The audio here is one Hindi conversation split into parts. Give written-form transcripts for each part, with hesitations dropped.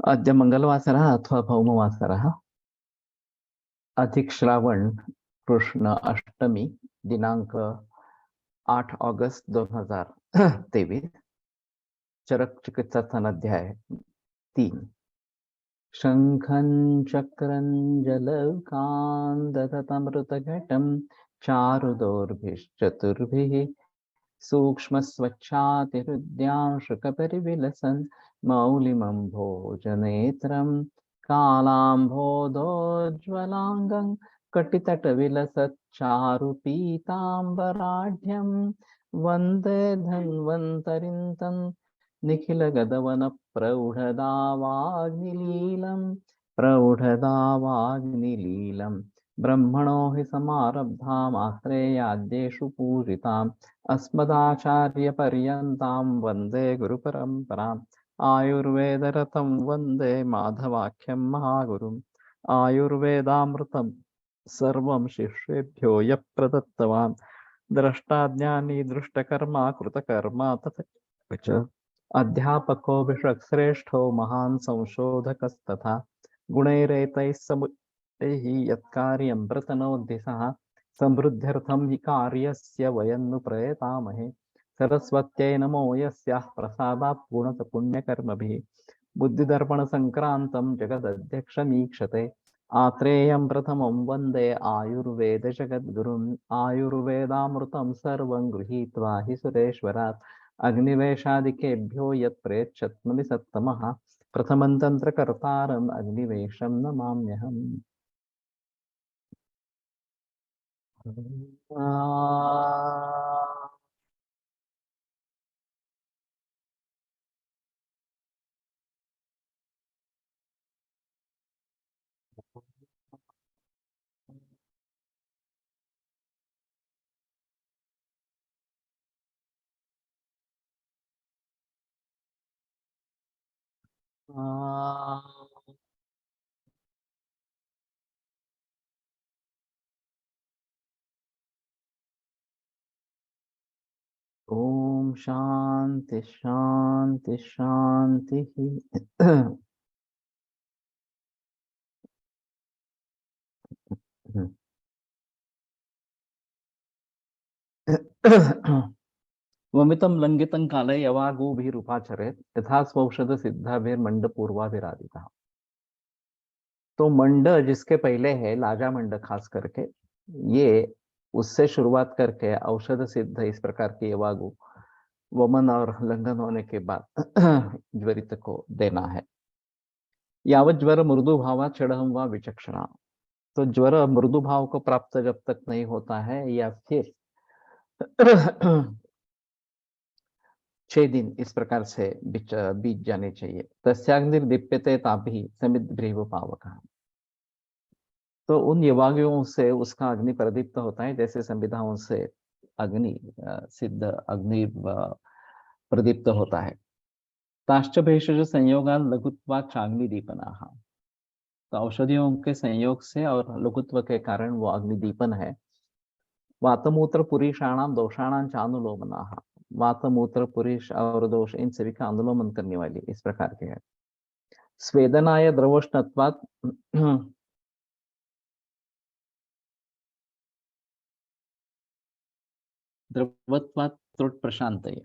अद्य मंगलवासरः अथवा भौमवासरः अधिक श्रावण कृष्ण अष्टमी दिनांक 8 अगस्त 2023 चरक चिकित्सा अध्याय 3 शंखं चक्रं जलकान्दतमृतघटं चारुदोर्भिश्चतुर्भिः सूक्ष्मस्वच्छातिहृद्यांशुकपरिविलसन् मौलिमम्भोजनेत्रं कालाम्भोदोज्ज्वलाङ्गं कटितटविलसच्चारुपीताम्बराढ्यं वन्दे धन्वन्तरिं तं निखिलगदवनप्रौढदावाग्निलीलं ब्रह्मणो हि समारब्धामात्रेयाद्येषु पूजिताम् अस्मदाचार्यपर्यन्तां वन्दे गुरुपरम्पराम् आयुर्वेदरतं वन्दे माधवाख्यं महागुरुम् आयुर्वेदामृतं सर्वं शिष्येभ्यो यः प्रदत्तवान् द्रष्टाज्ञानी दृष्टकर्मा कृतकर्मा तथा च अध्यापको विषक्श्रेष्ठो महान् संशोधकस्तथा गुणैरेतैः समुच्चैः यत्कार्यं प्रतनोति सः समृद्ध्यर्थं हि कार्यस्य वयं नु प्रयतामहे सरस्वत्यै नमो यस्याः प्रसादात् गुणतपुण्यकर्मभिः बुद्धिदर्पणसङ्क्रान्तं जगदध्यक्षमीक्षते आत्रेयं प्रथमं वन्दे आयुर्वेदजगद्गुरुम् आयुर्वेदामृतं सर्वं गृहीत्वा हि सुरेश्वरात् अग्निवेशादिकेभ्यो यत् प्रेच्छत्मनि सत्तमः प्रथमं तन्त्रकर्तारम् अग्निवेशं नमाम्यहम्। ओम शांति शांति शांति। वमितं लंघितं काले यवागुभिरुपाचरेत् यथा स्वौषध सिद्धाभिर्मंड पूर्वाभिरादितः। तो मंड जिसके पहले है, लाजा मंड खास करके, ये उससे शुरुआत करके औषध सिद्ध इस प्रकार के यवागु वमन और लंघन होने के बाद ज्वरित को देना है। यावत ज्वर मृदु भावा चढ़म व विचक्षणा। तो ज्वर मृदु भाव को प्राप्त जब तक नहीं होता है या फिर 6 दिन इस प्रकार से बीत जाने चाहिए। तस्याग्निर्दीप्यते तापि समिद्ग्रीव पावकः। तो उन यवागियों से उसका अग्नि प्रदीप्त होता है जैसे संविधाओं से अग्नि सिद्ध अग्नि प्रदीप्त होता है। ताश्च भेषज संयोगान लघुत्वा चाग्निदीपनाः। तो औषधियों के संयोग से और लघुत्व के कारण वो अग्निदीपन है। वातमूत्र पुरीषाणाम दोषाणाम चानुलोमनाः। वातमूत्र पुरीष और दोष इन सभी का अनुलोमन करने वाली इस प्रकार के है। स्वेदनाय द्रवोष्णत्वात् द्रवत्वात् त्रुट प्रशांतये।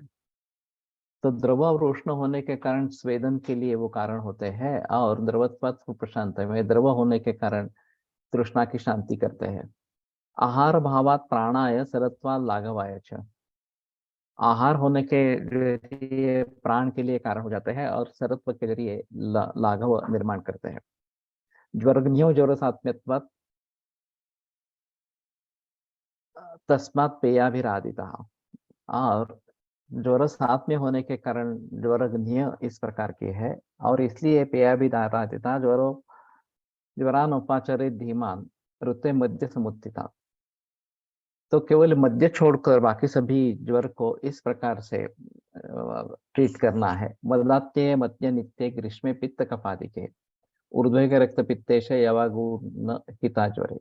तो द्रव और उष्ण होने के कारण स्वेदन के लिए वो कारण होते हैं और द्रवत्वात् प्रशांत में द्रव होने के कारण तृष्णा की शांति करते हैं। आहार भावात प्राणाय सरत्वा लाघवाय च। आहार होने के जरिए प्राण के लिए कारण हो जाते हैं और सरत्व के जरिए लाघव निर्माण करते हैं। ज्वरग्नियो ज्वर सात्म्यत्वात् तस्मात् पेयाभिरादिता। और ज्वर साथ में होने के कारण ज्वरग्निय इस प्रकार की है और इसलिए पेयाभिरादिता ज्वरो ज्वरान उपाचरे धीमान ऋते मध्य समुत्थिता। तो केवल मध्य छोड़कर बाकी सभी ज्वर को इस प्रकार से ट्रीट करना है। मदात्य मध्य नित्य ग्रीष्मे पित्त कफादिके ऊर्ध्वे के रक्त पित्तेश यवागुण हिता ज्वरे।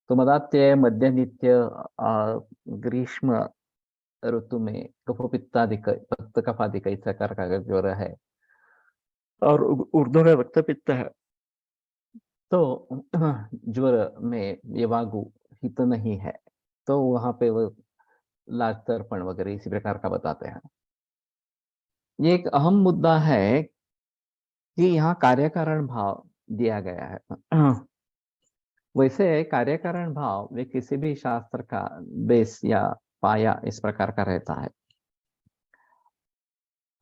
तो मदात्य मध्य नित्य ग्रीष्म ऋतु में कफोपित्तादिक पित्त कफादिक इस प्रकार का ज्वर है और उर्दू में रक्तपित्त है, तो ज्वर में येवागु हित नहीं है, तो वहाँ पे वो लाज तर्पण वगैरह इसी प्रकार का बताते हैं। ये एक अहम मुद्दा है कि यहाँ कार्य-कारण भाव दिया गया है। वैसे कार्य-कारण भाव वे किसी भी शास्त्र का बेस या पाया इस प्रकार का रहता है।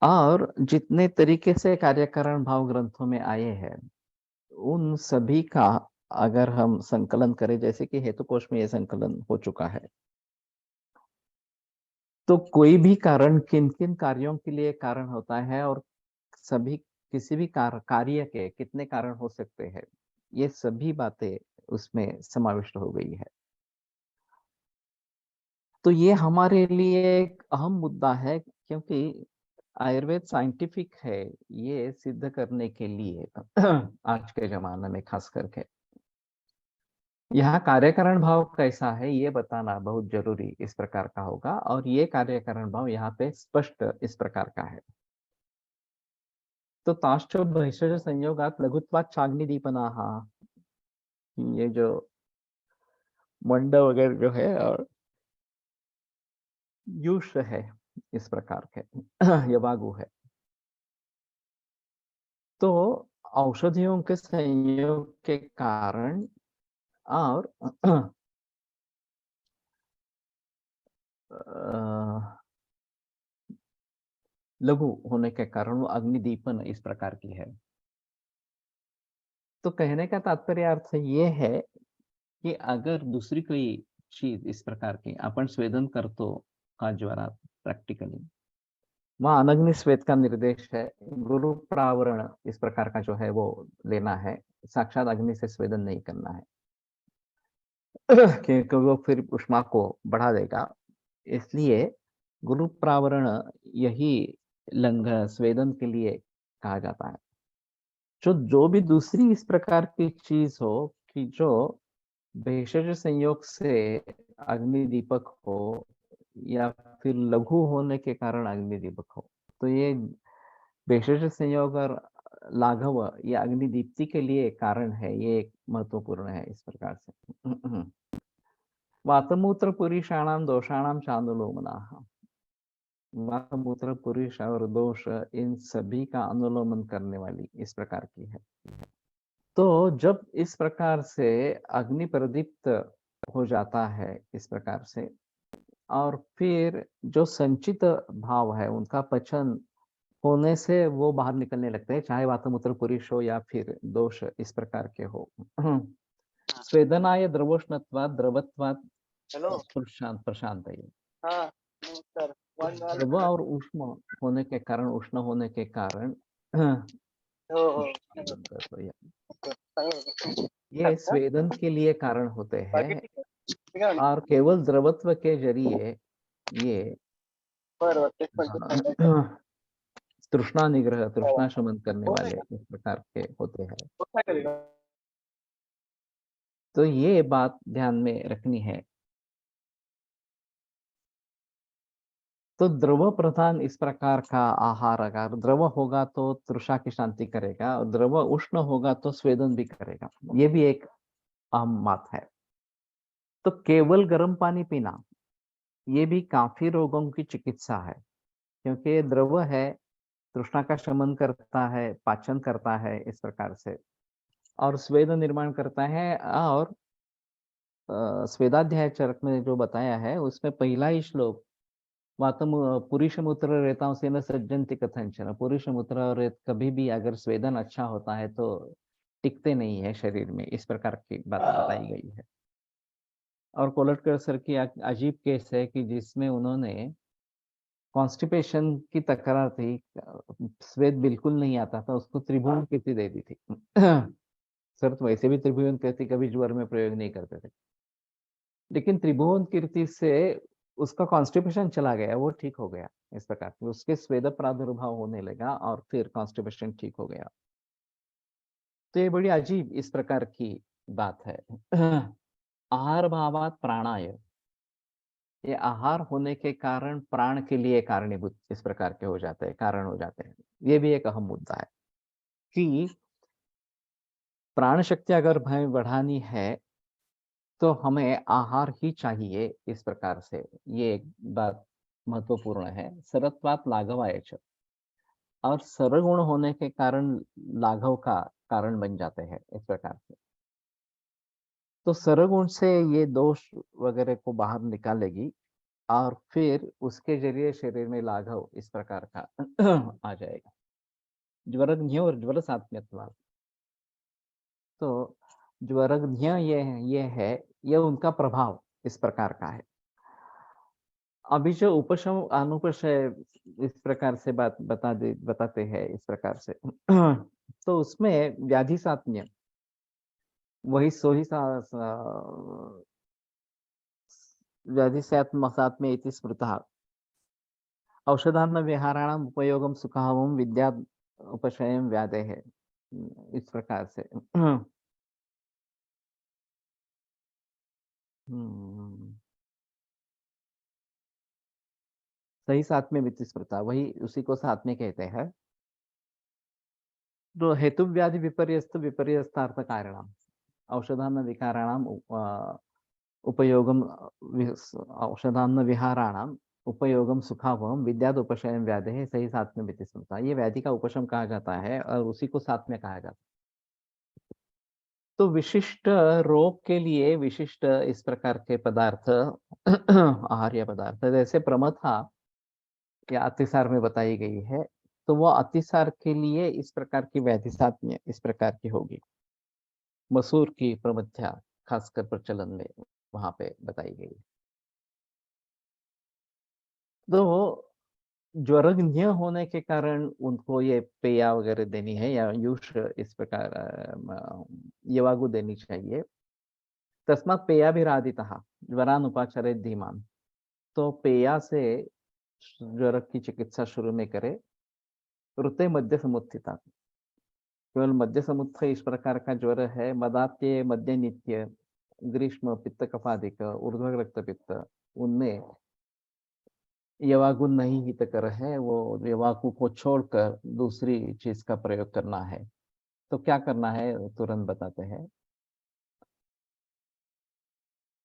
और जितने तरीके से कार्य-कारण भाव ग्रंथों में आए हैं, उन सभी का अगर हम संकलन करें, जैसे कि हेतुकोश में ये संकलन हो चुका है, तो कोई भी कारण किन-किन कार्यों के लिए कारण होता है और सभी किसी भी कार्य के कितने कारण हो सकते हैं, ये सभी बातें उसमें समाविष्ट हो गई है। तो ये हमारे लिए एक अहम मुद्दा है, क्योंकि आयुर्वेद साइंटिफिक है, ये सिद्ध करने के लिए आज के ज़माने में खास करके। यहाँ कार्यकारण भाव कैसा है ये बताना बहुत ज़रूरी इस प्रकार का होगा, और ये कार्यकारण भाव यहाँ पे स्पष्ट इस प्रकार का है। तो ताश्च भेषज संयोगात् लघुत्वात् चाग्निदीपनाः, ये जो मंड वगैरह जो है और युष है इस प्रकार के यवागु है। तो औषधियों के संयोग के कारण और अ, लघु होने के कारण वो अग्निदीपन इस प्रकार की है। तो कहने का तात्पर्य अर्थ ये है की अगर दुसरी कोई चीज इस प्रकार की आपण स्वेदन करतो का ज्वरात प्रैक्टिकली, वहाँ अनग्नि स्वेद का निर्देश है, गुरु प्रावरण इस प्रकार का जो है वो लेना है, साक्षात अग्नि से स्वेदन नहीं करना है। क्योंकि वो फिर ऊष्मा को बढ़ा देगा, इसलिए गुरु प्रावरण यही लंघ स्वेदन के लिए कहा जाता है। जो भी दूसरी इस प्रकार की चीज हो कि जो भेषज संयोग से अग्नि दीपक हो या फिर लघु होने के कारण अग्नि दीपक हो, तो ये भेषज संयोग और लाघव ये अग्नि दीप्ति के लिए कारण है, ये एक महत्वपूर्ण है इस प्रकार से। वातमूत्र पुरुषाणां दोषाणां चानुलोमनाः, वातमूत्र पुरुष और दोष इन सभी का अनुलोमन करने वाली इस प्रकार की है। तो जब इस प्रकार से अग्नि प्रदीप्त हो जाता है इस प्रकार से, और फिर जो संचित भाव है उनका पचन होने से वो बाहर निकलने लगते हैं, चाहे वातमूत्र पुरुष हो या फिर दोष इस प्रकार के हो। स्वेदनाय द्रवोष्णत्वात् द्रवत्वात् हेलो। प्रशांत प्रशांत है। हाँ, सर। द्रव और उष्ण होने के कारण, उष्ण होने के कारण हो, हो। ये स्वेदन के लिए कारण होते बाकी हैं, ठीक है. ठीक आहे ना? और केवल द्रवत्व के जरिए ये बरं, तेच पण सांगायचं. तृष्णा निग्रह, हो, तृष्णा शमन करने हो नाही वाले का? इस प्रकार के होते हैं। होत नाही कधी का? तो ये बात ध्यान में रखनी है। तो द्रव प्रधान इस प्रकार का आहार अगर द्रव होगा तो तृषा की शांति करेगा, और द्रव उष्ण होगा तो स्वेदन भी करेगा। ये भी एक अहम बात है। तो केवल गर्म पानी पीना, ये भी काफ़ी रोगों की चिकित्सा है, क्योंकि द्रव है, तृष्णा का शमन करता है, पाचन करता है इस प्रकार से, और स्वेद निर्माण करता है। और स्वेदाध्याय चरक में जो बताया है, उसमें पहला ही श्लोक पुरुषमूत्र रेताओं से न सज्जन्ति कथंचन, पुरुषमूत्र और रेत कभी भी अगर स्वेदन अच्छा होता है तो टिकते नहीं है शरीर में, इस प्रकार की बात बताई गई है। और कोलटकर सर की अजीब केस है कि जिसमें उन्होंने कॉन्स्टिपेशन की तकरार थी, स्वेद बिल्कुल नहीं आता था, उसको त्रिभुवन कीर्ति दे दी थी। सर तो वैसे भी त्रिभुवन कीर्ति कभी ज्वर में प्रयोग नहीं करते थे, लेकिन त्रिभुवन कीर्ति से उसका कॉन्स्टिपेशन चला गया, वो ठीक हो गया इस प्रकार से, उसके स्वेद प्रादुर्भाव होने लगा और फिर कॉन्स्टिपेशन ठीक हो गया। तो ये बड़ी अजीब इस प्रकार की बात है। आहार भावात प्राणाय, ये आहार होने के कारण प्राण के लिए कारणीभूत इस प्रकार के हो जाते हैं, कारण हो जाते हैं। ये भी एक अहम मुद्दा है। कि प्राण शक्ति अगर हमें बढ़ानी है तो हमें आहार ही चाहिए इस प्रकार से। ये एक बात महत्वपूर्ण है। सरत्वात् लाघवायच, और सरगुण होने के कारण लाघव का कारण बन जाते हैं इस प्रकार से। तो सरगुण से ये दोष वगैरह को बाहर निकालेगी और फिर उसके जरिए शरीर में लाघव इस प्रकार का आ जाएगा। ज्वरज्ञ और ज्वर सात्म्यत्वात्। तो ज्वरज्ञ ये उनका प्रभाव इस प्रकार का है। अभी जो उपशम अनुपशय इस प्रकार से बताते हैं इस प्रकार से तो उसमें व्याधि सात्म्य वही सो ही व्याधि सात्म्य इति स्मृतः औषधान्न विहाराणाम उपयोगम सुखावम विद्या उपशयम व्याधेः, इस प्रकार से। हम्म, सही सात्म्य वित्त स्मृता, वही उसी को सात्म्य कहते हैं। तो हेतु व्याधि विपर्यस्त विपर्यस्तार्थ कारणम औषधान्न विकाराणाम उपयोगम औषधान्न विहाराणाम उपयोगम सुखावहम विद्याद उपशयम व्याधि है सही सात्म्य वित्त स्मृता। ये व्याधि का उपशम कहा जाता है और उसी को सात्म्य कहा जाता है। तो विशिष्ट रोग के लिए विशिष्ट इस प्रकार के पदार्थ आहार्य पदार्थ जैसे प्रमथा या अतिसार में बताई गई है, तो वो अतिसार के लिए इस प्रकार की व्याधि सात्म्य इस प्रकार की होगी। मसूर की प्रमथ्या खासकर प्रचलन में वहां पे बताई गई। तो ज्वरज्ञ होने के कारण उनको ये पेया वगैरह देनी है या यूष इस प्रकार यवागु देनी चाहिए। तस्मात् पेयाभिरादितः ज्वरान उपाचरे धीमान। तो पेया से ज्वर की चिकित्सा शुरू में करे। ऋते मध्य समुत्थिता, केवल मध्य समुत्थ इस प्रकार का ज्वर है। मदात्य मध्य नित्य ग्रीष्म पित्त कफाधिक ऊर्ध्व रक्त पित्त, उनमें यवागुण नहीं हितकर है। वो यवागु को छोड़कर दूसरी चीज का प्रयोग करना है। तो क्या करना है तुरंत बताते हैं।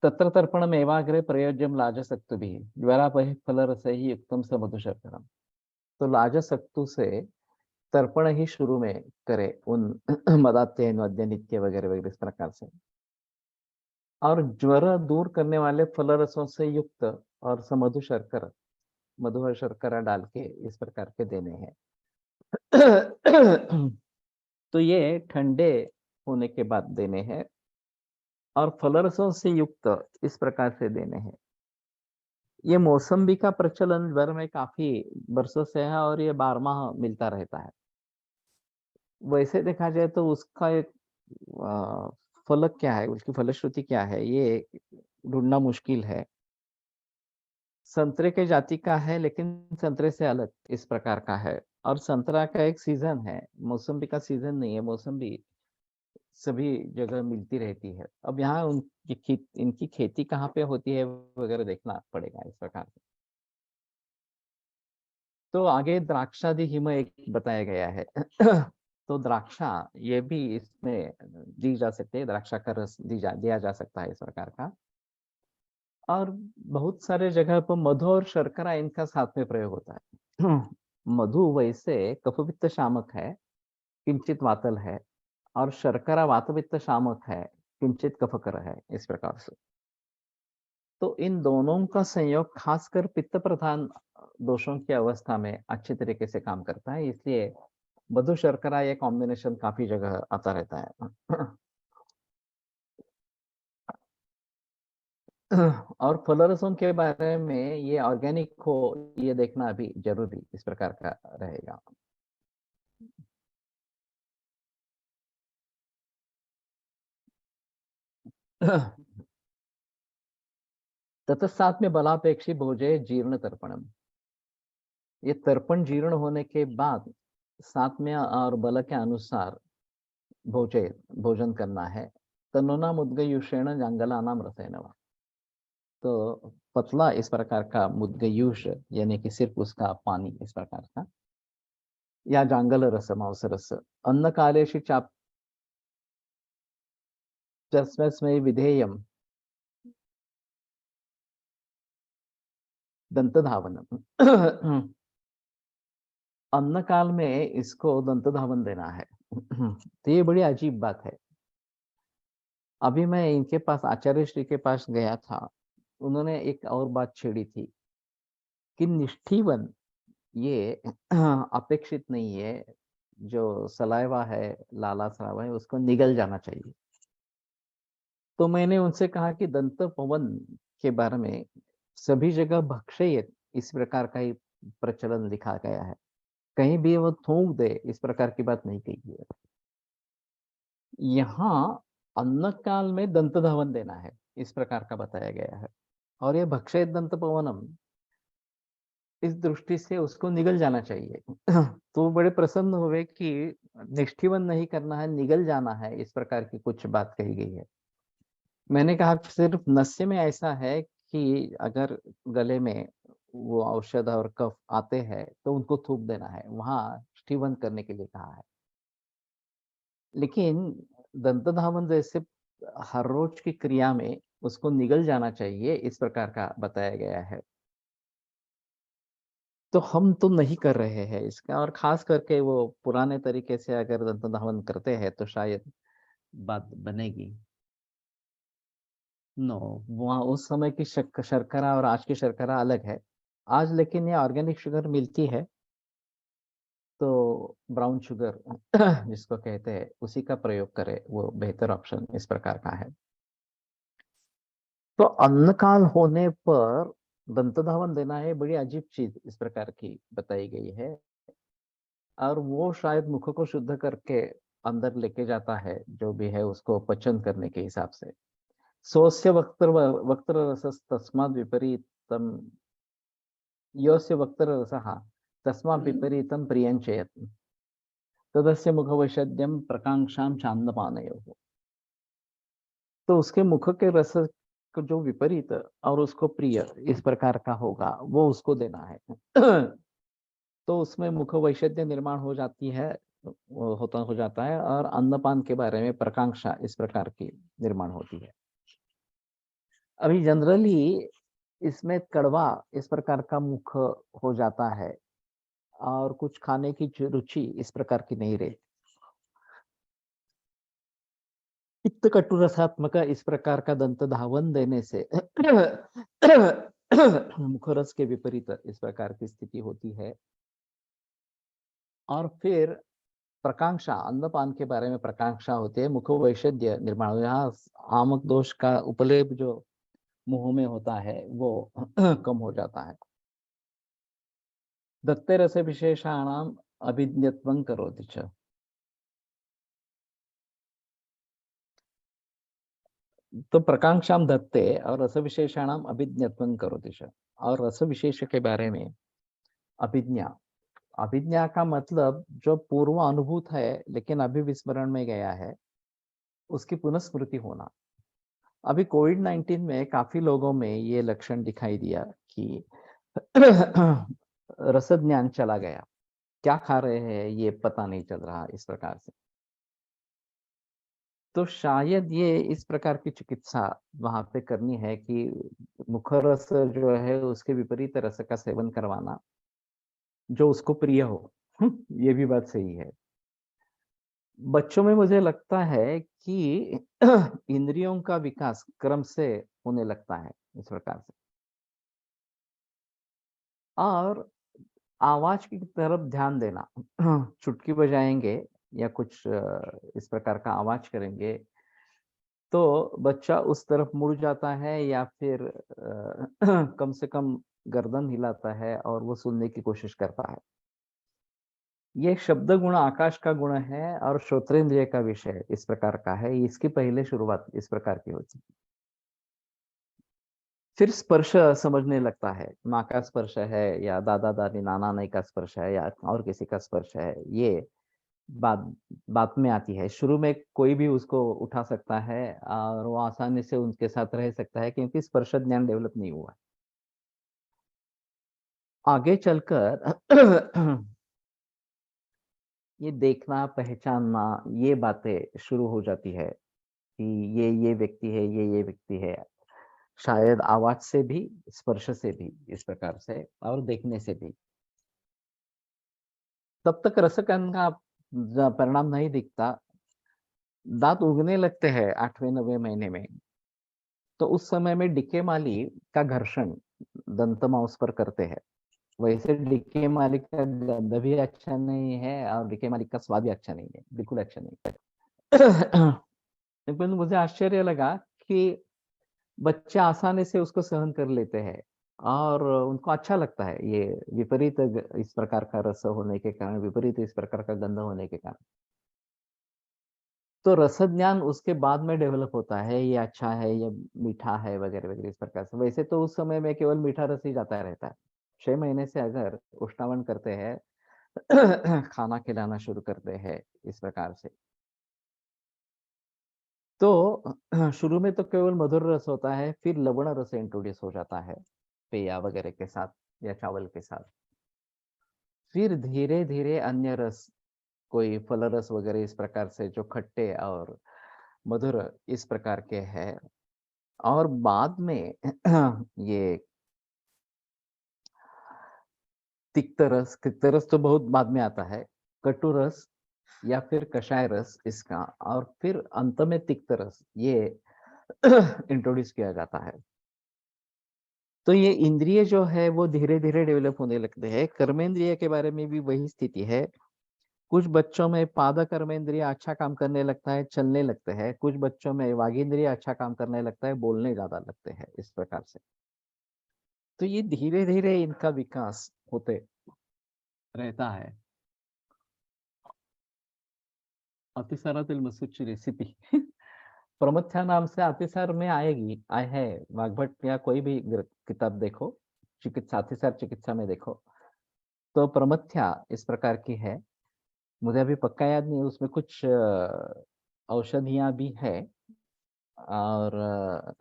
तत्र तर्पणम एवाग्रे प्रयोज्यम लाजसक्तु भी ज्वरापहि फलरस ही युक्तम स मधुशर्करम। तो लाजसक्तु से तर्पण ही शुरू में करे उन मदात्य मद्य नित्य वगैरह वगैरह इस प्रकार से। और ज्वर दूर करने वाले फल रसों से युक्त और समधु शर्करा, मधु और शर्करा डाल के इस प्रकार के देने हैं। तो ये ठंडे होने के बाद देने हैं और फल रसों से युक्त इस प्रकार से देने हैं। ये मौसम्बी का प्रचलन ज्वर में काफी वर्षों से है और ये 12 माह मिलता रहता है। वैसे देखा जाए तो उसका एक फलक क्या है, उसकी फलश्रुति क्या है, ये ढूंढना मुश्किल है। संतरे के जाति का है लेकिन संतरे से अलग इस प्रकार का है। और संतरा का एक सीजन है, मौसम्बी का सीजन नहीं है। मौसम्बी सभी जगह मिलती रहती है। अब यहाँ इनकी खेती कहाँ पे होती है वगैरह देखना पड़ेगा इस प्रकार से। तो आगे द्राक्षादि हिम एक बताया गया है। तो द्राक्षा ये भी इसमें दी जा सकती है, द्राक्षा का रस दिया जा सकता है इस प्रकार का। और बहुत सारे जगह पर मधु और शर्करा इनका साथ में प्रयोग होता है। मधु वैसे कफपित्त शामक है, किंचित वातल है, और शर्करा वातपित्त शामक है, किंचित कफकर है इस प्रकार से। तो इन दोनों का संयोग खासकर पित्त प्रधान दोषों की अवस्था में अच्छे तरीके से काम करता है। इसलिए मधु शर्करा ये कॉम्बिनेशन काफी जगह आता रहता है। और फलरसों के बारे में ये ऑर्गेनिक हो ये देखना भी जरूरी इस प्रकार का रहेगा। ततसात में बलापेक्षी भोजे जीर्ण तर्पणम। ये तर्पण जीर्ण होने के बाद सात्म्य और बल के अनुसार भोजे भोजन करना है। तनोना मुद्गयुषेण जंगला नाम रसेनवा। तो पतला इस प्रकार का मुद्गयुष यानी कि सिर्फ उसका पानी इस प्रकार का या जांगल रस मांसरस अन्न कालेषु चाप्यस्मै विधेयम दंत धावनम। अन्न काल में इसको दंत धावन देना है। तो ये बड़ी अजीब बात है। अभी मैं इनके पास आचार्य श्री के पास गया था, उन्होंने एक और बात छेड़ी थी कि निष्ठीवन ये अपेक्षित नहीं है, जो सलाइवा है, लाला सलाइवा है, उसको निगल जाना चाहिए। तो मैंने उनसे कहा कि दंत पवन के बारे में सभी जगह भक्षय इस प्रकार का ही प्रचलन लिखा गया है, कहीं भी वो थूक दे इस प्रकार की बात नहीं कही है। यहाँ अन्न काल में दंत धावन देना है इस प्रकार का बताया गया है, और ये भक्षय दंत पवनम इस दृष्टि से उसको निगल जाना चाहिए। तो वो बड़े प्रसन्न हुए कि निष्ठीवन नहीं करना है, निगल जाना है, इस प्रकार की कुछ बात कही गई है। मैंने कहा सिर्फ नस्य में ऐसा है कि अगर गले में वो औषध और कफ आते हैं तो उनको थूक देना है, वहां निष्ठीवन करने के लिए कहा है। लेकिन दंत धावन जैसे हर रोज की क्रिया में उसको निगल जाना चाहिए, इस प्रकार का बताया गया है। तो हम तो नहीं कर रहे हैं इसका, और खास करके वो पुराने तरीके से अगर दंत धावन करते हैं तो शायद बात बनेगी। नो, वहाँ उस समय की शर्करा और आज की शर्करा अलग है। आज लेकिन ये ऑर्गेनिक शुगर मिलती है, तो ब्राउन शुगर जिसको कहते हैं उसी का प्रयोग करें, वो बेहतर ऑप्शन इस प्रकार का है। तो अन्न काल होने पर दंत धावन देना है, बड़ी अजीब चीज इस प्रकार की बताई गई है, और वो शायद मुख को शुद्ध करके अंदर लेके जाता है, जो भी है उसको पचन करने के हिसाब से। सोस्य वक्त्र रस तस्माद विपरीतम, योस्य वक्त्र रसः तस्मात् विपरीतम प्रियंचयत तदस्य मुखवैषध्यम प्रकांक्षाम चांदपानयोः। तो उसके मुख के रस को जो विपरीत और उसको प्रिय इस प्रकार का होगा, वो उसको देना है। तो उसमें मुख वैषध्य निर्माण हो जाती है, हो जाता है, और अन्नपान के बारे में प्रकांक्षा इस प्रकार की निर्माण होती है। अभी जनरली इसमें कड़वा इस प्रकार का मुख हो जाता है, और कुछ खाने की रुचि इस प्रकार की नहीं रही। पित्त कटुरसात्मक इस प्रकार का दंत धावन देने से मुखरस के विपरीत इस प्रकार की स्थिति होती है। और फिर प्रकांक्षा, अन्नपान के बारे में प्रकांक्षा होती है, मुख वैषध्य निर्माण, यहाँ आमक दोष का उपलेप जो मुंह में होता है वो कम हो जाता है। दत्ते रस विशेषाणाम अभिज्ञत्वं करोति च। तो प्रकांक्षाम दत्ते और रस विशेषाणाम अभिज्ञत्वं करोति च, और रस विशेष के बारे में अभिज्ञा, अभिज्ञा का मतलब जो पूर्व अनुभूत है लेकिन अभी विस्मरण में गया है, उसकी पुनस्मृति होना। अभी कोविड-19 में काफी लोगों में ये लक्षण दिखाई दिया कि रस ज्ञान चला गया, क्या खा रहे हैं ये पता नहीं चल रहा इस प्रकार से। तो शायद ये इस प्रकार की चिकित्सा वहां पे करनी है कि मुखरस जो है उसके विपरीत रस का सेवन करवाना, जो उसको प्रिय हो। ये भी बात सही है। बच्चों में मुझे लगता है कि इंद्रियों का विकास क्रम से होने लगता है इस प्रकार से, और आवाज की तरफ ध्यान देना। चुटकी बजाएंगे या कुछ इस प्रकार का आवाज करेंगे तो बच्चा उस तरफ मुड़ जाता है, या फिर कम से कम गर्दन हिलाता है और वो सुनने की कोशिश करता है। ये शब्द गुण आकाश का गुण है और श्रोत्रेंद्रिय का विषय इस प्रकार का है। इसकी पहले शुरुआत इस प्रकार की होती है। फिर स्पर्श समझने लगता है, माँ का स्पर्श है या दादा दादी नाना नानी का स्पर्श है या और किसी का स्पर्श है, ये बात बात में आती है। शुरू में कोई भी उसको उठा सकता है और वो आसानी से उनके साथ रह सकता है, क्योंकि स्पर्श ज्ञान डेवलप नहीं हुआ। आगे चलकर ये देखना, पहचानना, ये बातें शुरू हो जाती है कि ये व्यक्ति है, ये व्यक्ति है। शायद आवाज से भी, स्पर्श से भी, इस प्रकार से और देखने से भी। तब तक रसकण का परिणाम नहीं दिखता। दांत उगने लगते हैं 8वें 9वें महीने में। तो उस समय में डीके माली का घर्षण दंत मांस पर करते हैं। वैसे डीके माली का गंध भी अच्छा नहीं है और डीके माली का स्वाद भी अच्छा नहीं है, बिल्कुल अच्छा नहीं है। लेकिन मुझे आश्चर्य लगा कि बच्चे आसानी से उसको सहन कर लेते हैं और उनको अच्छा लगता है। ये विपरीत इस प्रकार का रस होने के कारण, विपरीत इस प्रकार का गंध होने के कारण। तो रस ज्ञान उसके बाद में डेवलप होता है, ये अच्छा है, ये मीठा है वगैरह वगैरह इस प्रकार से। वैसे तो उस समय में केवल मीठा रस ही जाता रहता है। 6 महीने से अगर उष्णावन करते हैं, खाना खिलाना शुरू करते हैं इस प्रकार से, तो शुरू में तो केवल मधुर रस होता है, फिर लवण रस इंट्रोड्यूस हो जाता है पेया वगैरह के साथ या चावल के साथ। फिर धीरे धीरे अन्य रस, कोई फल रस वगैरह इस प्रकार से, जो खट्टे और मधुर इस प्रकार के हैं। और बाद में ये तिक्त रस तो बहुत बाद में आता है। कटु रस या फिर कषाय रस इसका, और फिर अंत में तिक्त रस ये इंट्रोड्यूस किया जाता है। तो ये इंद्रिय जो है वो धीरे-धीरे डेवलप होने लगते हैं। कर्मेंद्रिय के बारे में भी वही स्थिति है। कुछ बच्चों में पाद कर्मेंद्रिय अच्छा काम करने लगता है, चलने लगते हैं। कुछ बच्चों में वागींद्रिय अच्छा काम करने लगता है, बोलने ज़्यादा लगते हैं, इस प्रकार से। तो ये धीरे-धीरे इनका विकास होते रहता है। अतिसारातील मसूची रेसिपी प्रमथ्या नाम से अतिसार में आएगी, आए है वाग्भट या कोई भी किताब देखो, चिकित्सा अतिसार चिकित्सा में देखो, तो प्रमथ्या इस प्रकार की है। मुझे अभी पक्का याद नहीं है, उसमें कुछ औषधियाँ भी है और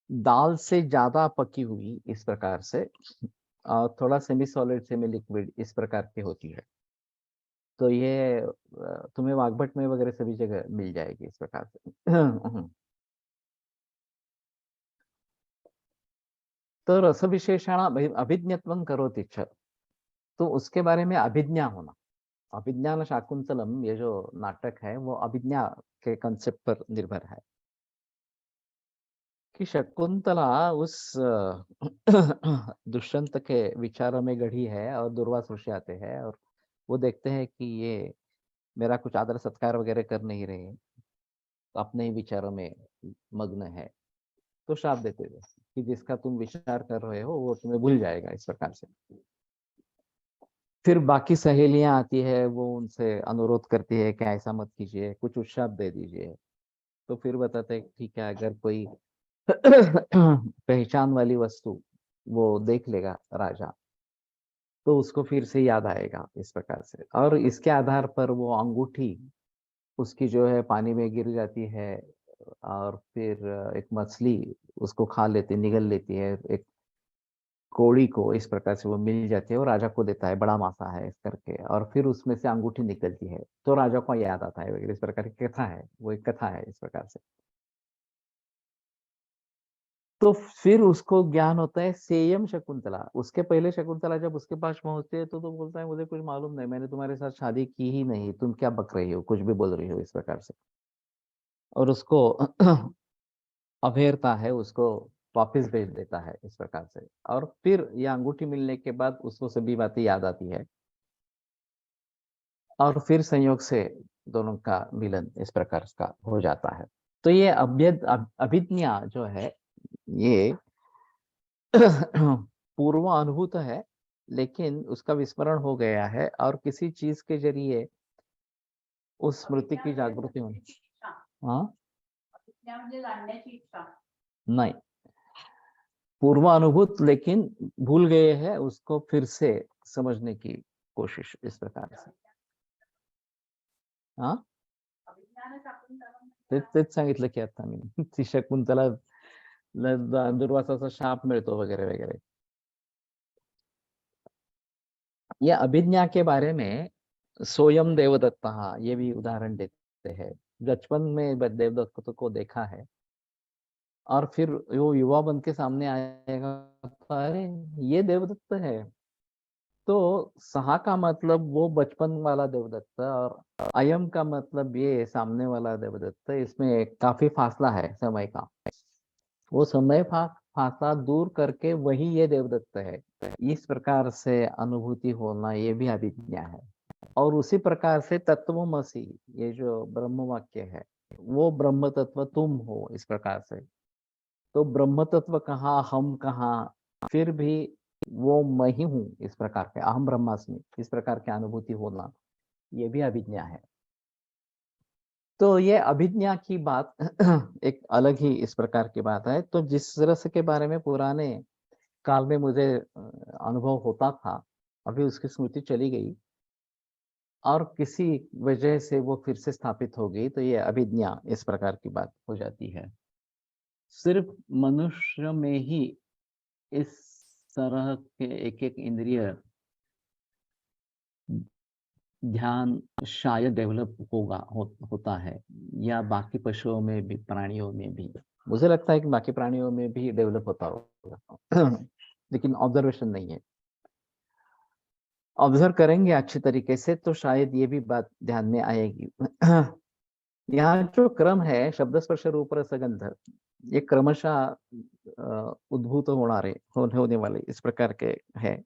दाल से ज़्यादा पकी हुई इस प्रकार से और थोड़ा सेमी सॉलिड, सेमी लिक्विड इस प्रकार की होती है। तो ये तुम्हें वाग्भट में वगैरह सभी जगह मिल जाएगी इस प्रकार से। तो रस विशेषण अभिज्ञत्वं करोति च, तो उसके बारे में अभिज्ञा होना। अभिज्ञान शाकुंतलम ये जो नाटक है वो अभिज्ञा के कंसेप्ट पर निर्भर है कि शकुंतला उस दुष्यंत के विचारों में गढ़ी है और दुर्वास ऋषि आते हैं और वो देखते हैं कि ये मेरा कुछ आदर सत्कार वगैरह कर नहीं रहे, तो अपने ही विचारों में मग्न है। तो श्राप देते थे कि जिसका तुम विचार कर रहे हो वो तुम्हें भूल जाएगा, इस प्रकार से। फिर बाकी सहेलियां आती है, वो उनसे अनुरोध करती है कि ऐसा मत कीजिए, कुछ उत्साह दे दीजिए। तो फिर बताते हैं ठीक है, अगर कोई पहचान वाली वस्तु वो देख लेगा राजा, तो उसको फिर से याद आएगा इस प्रकार से। और इसके आधार पर वो अंगूठी उसकी जो है पानी में गिर जाती है और फिर एक मछली उसको खा लेती, निगल लेती है, एक कोड़ी को इस प्रकार से वो मिल जाती है, वो राजा को देता है, बड़ा मासा है इस करके, और फिर उसमें से अंगूठी निकलती है तो राजा को याद आता है वगैरह इस प्रकार की कथा है, वो एक कथा है इस प्रकार से। तो फिर उसको ज्ञान होता है सेयम शकुंतला। उसके पहले शकुंतला जब उसके पास पहुंचती है तो बोलता है मुझे कुछ मालूम नहीं, मैंने तुम्हारे साथ शादी की ही नहीं, तुम क्या बक रही हो, कुछ भी बोल रही हो, इस प्रकार से। और उसको अभेरता है, उसको वापिस भेज देता है इस प्रकार से। और फिर ये अंगूठी मिलने के बाद उसको सभी बातें याद आती है और फिर संयोग से दोनों का मिलन इस प्रकार का हो जाता है। तो ये अभिज्ञा जो है ये पूर्व अनुभूत है, लेकिन उसका विस्मरण हो गया है और किसी चीज के जरिए उस स्मृति की जागृति होनी। हाँ, नहीं, पूर्व अनुभूत लेकिन भूल गए हैं, उसको फिर से समझने की कोशिश इस प्रकार से। हाँ, तेच सांगितलं की आता मी ती शकुंतला दुर्वासाचा शाप मिळतो वगैरे वगैरे. ये अभिज्ञा के बारे में स्वयं देवदत्ता ये भी उदाहरण देते हैं। बचपन में देवदत्त को देखा है और फिर वो युवा बन के सामने आएगा तो अरे ये देवदत्त है। तो सहा का मतलब वो बचपन वाला देवदत्त और अयम का मतलब ये सामने वाला देवदत्त। इसमें काफी फासला है समय का। वो समय फासला दूर करके वही ये देवदत्त है। इस प्रकार से अनुभूति होना ये भी अभिज्ञा है। और उसी प्रकार से तत्वमसि ये जो ब्रह्म वाक्य है वो ब्रह्म तत्व तुम हो। इस प्रकार से तो ब्रह्म तत्व कहाँ, हम कहाँ, फिर भी वो मैं ही हूँ। इस प्रकार के अहम ब्रह्मास्मि इस प्रकार की अनुभूति होना ये भी अभिज्ञा है। तो ये अभिज्ञा की बात एक अलग ही इस प्रकार की बात है। तो जिस रस के बारे में पुराने काल में मुझे अनुभव होता था, अभी उसकी स्मृति चली गई और किसी वजह से वो फिर से स्थापित हो गई, तो ये अभिज्ञा इस प्रकार की बात हो जाती है। सिर्फ मनुष्य में ही इस तरह के एक एक इंद्रिय ध्यान शायद डेवलप होता है, या बाकी पशुओं में भी, प्राणियों में भी। मुझे लगता है कि बाकी प्राणियों में भी डेवलप होता होगा लेकिन ऑब्जर्वेशन नहीं है। ऑब्जर्व करेंगे अच्छी तरीके से तो शायद ये भी बात ध्यान में आएगी। यहाँ जो क्रम है शब्द स्पर्श रूप रस गंध, ये क्रमशः उद्भूत होने वाले इस प्रकार के है।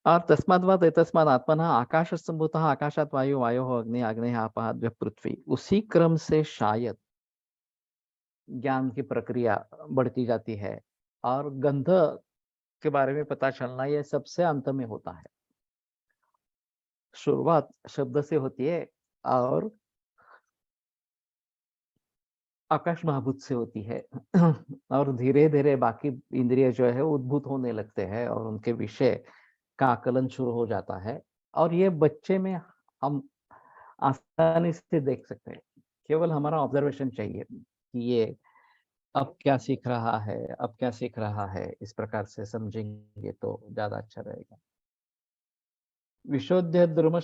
और तस्माद् एतस्माद् आत्मनः आकाश संभूतः आकाशात् वायु वायो अग्नि अग्नि आपात पृथ्वी। उसी क्रम से शायद ज्ञान की प्रक्रिया बढ़ती जाती है और गंध के बारे में पता चलना ये सबसे अंत में होता है। शुरुआत शब्द से होती है और आकाश महाभूत से होती है और धीरे धीरे बाकी इंद्रिय जो है उद्भूत होने लगते हैं और उनके विषय का आकलन शुरू हो जाता है। और ये बच्चे में हम आसानी से देख सकते हैं। केवल हमारा ऑब्जर्वेशन चाहिए कि ये अब क्या सीख रहा है, अब क्या सीख रहा है। इस प्रकार से समझेंगे तो ज्यादा अच्छा रहेगा। विशोध्य द्रुम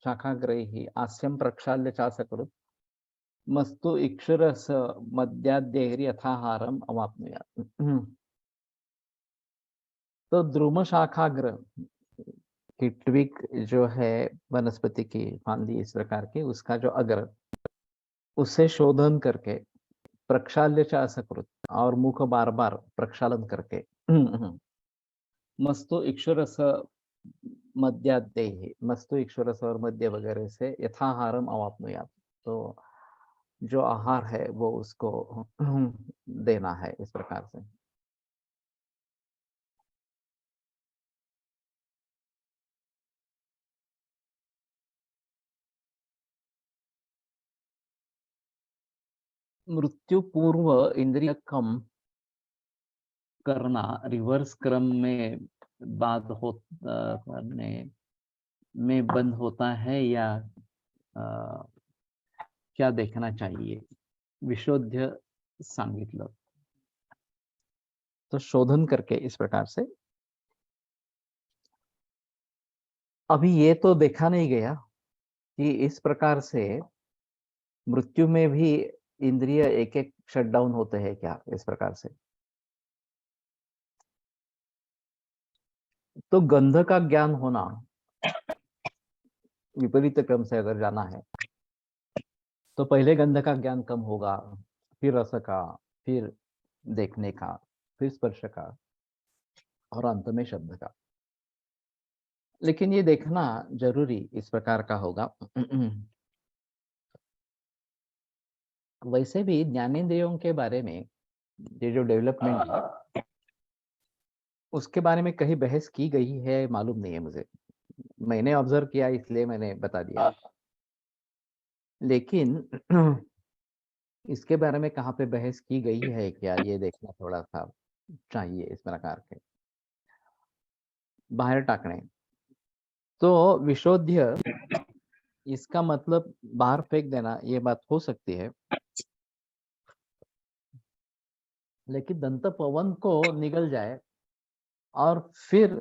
शाखाग्रैः हास्यं प्रक्षाल्य चासकृत् मस्तु इक्षुरस मद्याद्यैर् यथाहारम अवाप्नुयात्। तो द्रुम शाखाग्र की ट्विक जो है वनस्पति की फांदी इस प्रकार की, उसका जो अग्र उसे शोधन करके प्रक्षाल्य च असकृत और मुख बार बार प्रक्षालन करके मस्तु इक्षुरस मद्याद्यैः मस्तु इक्षुरस और मद्य वगैरह से यथाहारम अवाप्नुयात्। तो जो आहार है वो उसको देना है इस प्रकार से। मृत्यु पूर्व इंद्रिय कम करना रिवर्स क्रम में बाद हो करने में बंद होता है या क्या देखना चाहिए? विशोध्य सांगितलं। तो शोधन करके इस प्रकार से अभी ये तो देखा नहीं गया कि इस प्रकार से मृत्यु में भी इंद्रिय एक एक शटडाउन होते हैं क्या, इस प्रकार से। तो गंध का ज्ञान होना विपरीत क्रम से अगर जाना है तो पहले गंध का ज्ञान कम होगा, फिर रस का, फिर देखने का, फिर स्पर्श का और अंत में शब्द का। लेकिन ये देखना जरूरी इस प्रकार का होगा। वैसे भी ज्ञानेंद्रियों के बारे में ये जो डेवलपमेंट है उसके बारे में कहीं बहस की गई है मालूम नहीं है मुझे। मैंने ऑब्जर्व किया इसलिए मैंने बता दिया। लेकिन इसके बारे में कहाँ पे बहस की गई है क्या, ये देखना थोड़ा सा चाहिए इस प्रकार के बाहर टाकने। तो विशोध्य इसका मतलब बाहर फेंक देना ये बात हो सकती है, लेकिन दंत पवन को निगल जाए और फिर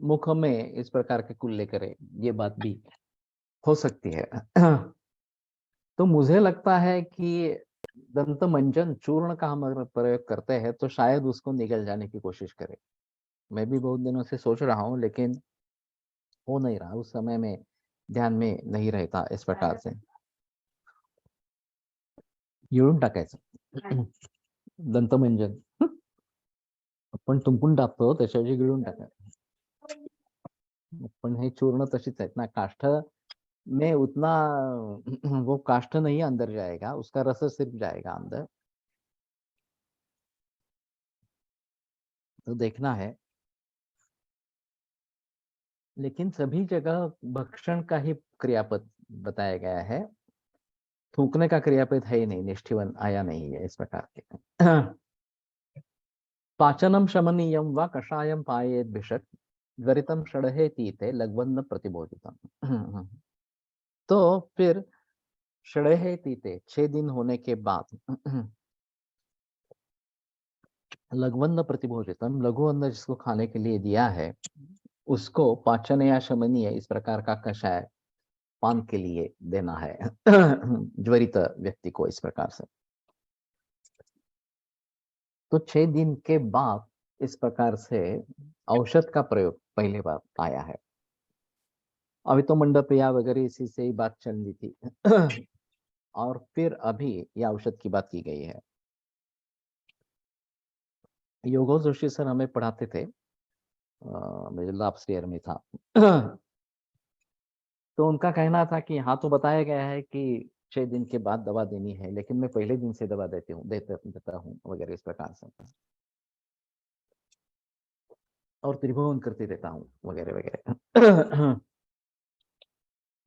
मुख में इस प्रकार के कुल्ले करे, ये बात भी हो सकती है। तो मुझे लगता है कि दंत मंजन चूर्ण का हम अगर प्रयोग करते हैं तो शायद उसको निगल जाने की कोशिश करें। मैं भी बहुत दिनों से सोच रहा हूँ, लेकिन हो नहीं रहा, उस समय में ध्यान में नहीं रहता इस प्रकार से। गिळून टाकायचं दंतमंजन आपण तुंपून टाकतो, त्याच्याऐवजी गिळून टाकायचं। पण हे चूर्ण तशीच आहेत ना, काष्ठ में उतना वो काष्ठ नहीं अंदर जाएगा, उसका रस सिर्फ जाएगा अंदर। तो देखना है, लेकिन सभी जगह भक्षण का ही क्रियापद बताया गया है, थूकने का क्रियापद है ही नहीं, निष्ठीवन आया नहीं है इस प्रकार के। पाचनम शमनीयम व कषायम पायेत भिषक ज्वरितम षडहे तीते लघ्वन्न प्रतिबोधितम। तो फिर षडहे तीते 6 दिन होने के बाद लघ्वन्न प्रतिभोजितम, लघु अन्न जिसको खाने के लिए दिया है, उसको पाचन या शमनीय इस प्रकार का कषाय पान के लिए देना है ज्वरित व्यक्ति को इस प्रकार से। तो 6 दिन के बाद इस प्रकार से औषध का प्रयोग पहली बार आया है। अभी तो मंडप्रिया वगैरह इसी से ही बात चल रही थी। और फिर अभी यह औषध की बात की गई है। योगो जोशी सर हमें पढ़ाते थे, मेरे लास्ट ईयर में था। तो उनका कहना था कि हाँ, तो बताया गया है कि 6 दिन के बाद दवा देनी है, लेकिन मैं पहले दिन से दवा देता हूँ वगैरह इस प्रकार से, और त्रिभुवन करते रहता हूँ वगैरह वगैरह।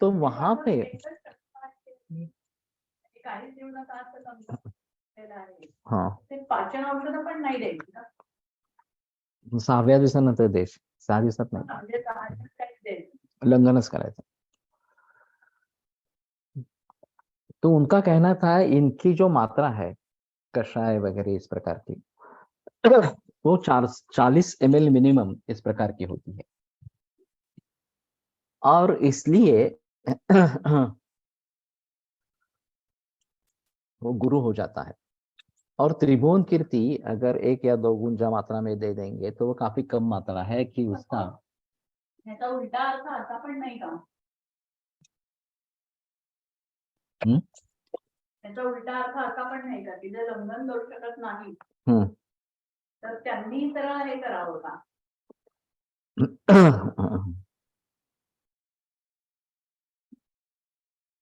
तो वहां पे हाँ, पाचन औषध पण नाही द्यायची का? 6व्या दिवसानंतर देश, 6 दिवसात नाही, म्हणजे 6 दिवस काहीच द्यायचं. लंघनच करायचं। तो उनका कहना था इनकी जो मात्रा है कषाय वगैरह इस प्रकार की, वो 40 ml मिनिमम इस प्रकार की होती है, और इसलिए वो गुरु हो जाता है। और त्रिभुवन कीर्ति अगर 1 या 2 गुंजा मात्रा में दे देंगे तो वो काफी कम मात्रा है कि उसका याचा उलटा अर्थ असा पण नाही का? याचा उलटा अर्थ असा पण नाही का की जे लंघन करू शकत नाही तर त्यांनी सरळ हे करावं का?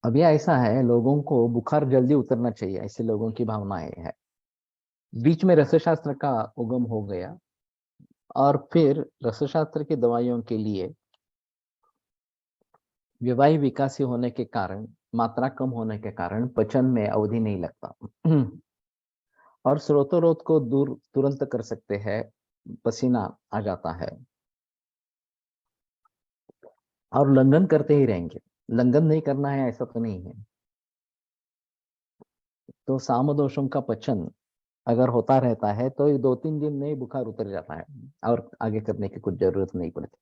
अभी ऐसा है, लोगों को बुखार जल्दी उतरना चाहिए, ऐसे लोगों की भावनाएं है। बीच में रसशास्त्र का उगम हो गया, और फिर रसशास्त्र की दवाइयों के लिए विवाही विकासी होने के कारण, मात्रा कम होने के कारण पचन में अवधि नहीं लगता, और स्रोतोरोध को दूर तुरंत कर सकते हैं, पसीना आ जाता है, और लंघन करते ही रहेंगे। लंघन नहीं करना है ऐसा तो नहीं है। तो सामदोषों का पचन अगर होता रहता है तो 2-3 दिन में ही बुखार उतर जाता है, और आगे करने की कुछ जरूरत नहीं पड़ती।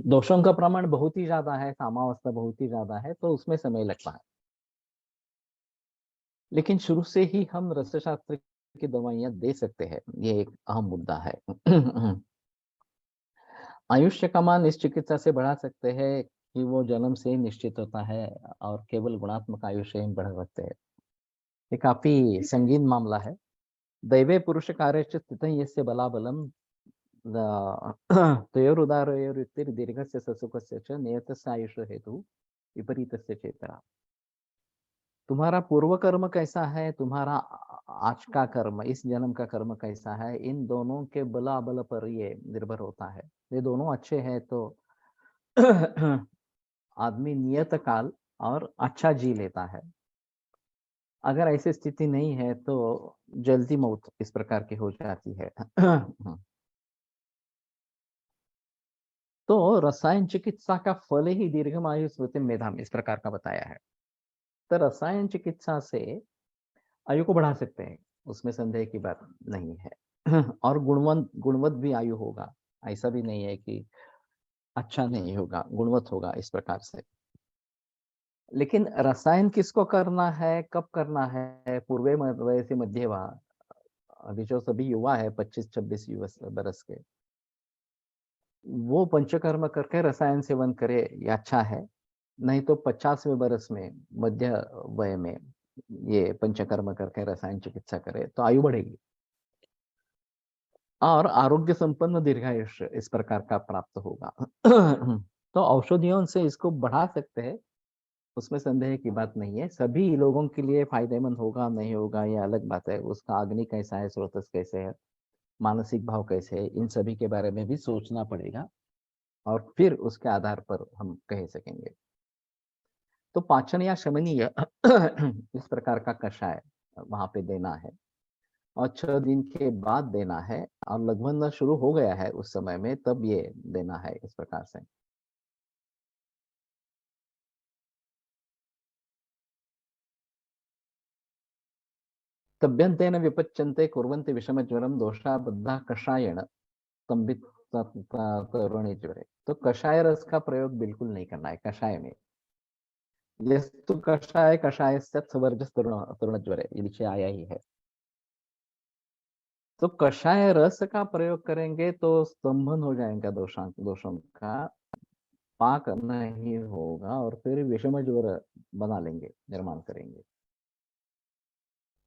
दोषों का प्रमाण बहुत ही ज्यादा है, सामावस्था बहुत ही ज्यादा है, तो उसमें समय लगता है। लेकिन शुरू से ही हम रसशास्त्र की दवाइयां दे सकते हैं, ये एक अहम मुद्दा है। आयुष्य का मान इस चिकित्सा से बढ़ा सकते हैं कि वो जन्म से ही निश्चित होता है, और केवल गुणात्मक आयुष्य ही बढ़ा सकते हैं। ये काफी संगीन मामला है। दैवे पुरुष कार्य स्थित यस्य बलाबलम तयोरुदारयोरुक्तिर्दीर्घस्य ससुखस्य च नियतस्य आयुष्य हेतु विपरीतस्य चेतरा। तुम्हारा पूर्व कर्म कैसा है, तुम्हारा आज का कर्म, इस जन्म का कर्म कैसा है, इन दोनों के बलाबल पर ये निर्भर होता है। ये दोनों अच्छे हैं तो आदमी नियत काल और अच्छा जी लेता है। अगर ऐसी स्थिति नहीं है तो जल्दी मौत इस प्रकार की हो जाती है। तो रसायन चिकित्सा का फल ही दीर्घमायु स्मृति मेधाम इस प्रकार का बताया है। तो रसायन चिकित्सा से आयु को बढ़ा सकते हैं, उसमें संदेह की बात नहीं है। और गुणवत भी आयु होगा। ऐसा भी नहीं है कि अच्छा नहीं होगा, गुणवत होगा इस प्रकार से। लेकिन रसायन किसको करना है, कब करना है, पूर्वे वय से मध्य वा, अभी जो सभी युवा है 25-26 बरस के, वो पंचकर्म करके रसायन सेवन करे, ये अच्छा है। नहीं तो 50वें बरस में, मध्य वय में ये पंचकर्म करके रसायन चिकित्सा करे तो आयु बढ़ेगी और आरोग्य संपन्न दीर्घायुष्य इस प्रकार का प्राप्त होगा। तो औषधियों से इसको बढ़ा सकते हैं, उसमें संदेह की बात नहीं है। सभी लोगों के लिए फायदेमंद होगा नहीं होगा ये अलग बात है। उसका अग्नि कैसा है, स्रोतस कैसे है, मानसिक भाव कैसे है, इन सभी के बारे में भी सोचना पड़ेगा और फिर उसके आधार पर हम कह सकेंगे। तो पाचन या शमनीय इस प्रकार का कषाय वहां पे देना है और 6 दिन के बाद देना है और लघ्वन शुरू हो गया है उस समय में, तब ये देना है इस प्रकार से। तभ्यंतेन विपच्यन्ते कुर्वन्ति विषमज्वरम दोषा बद्धा कषायण स्तंभित तरुणी ज्वरे। तो कषाय रस का प्रयोग बिल्कुल नहीं करना है कषाय में। यस्तु कषाय कषायस्य वर्जस तरुण ज्वरे, ये नीचे आया ही है। तो कषाय रस का प्रयोग करेंगे तो स्तंभन हो जाएगा दोषों का, पाक नहीं होगा और फिर विषम ज्वर बना लेंगे, निर्माण करेंगे।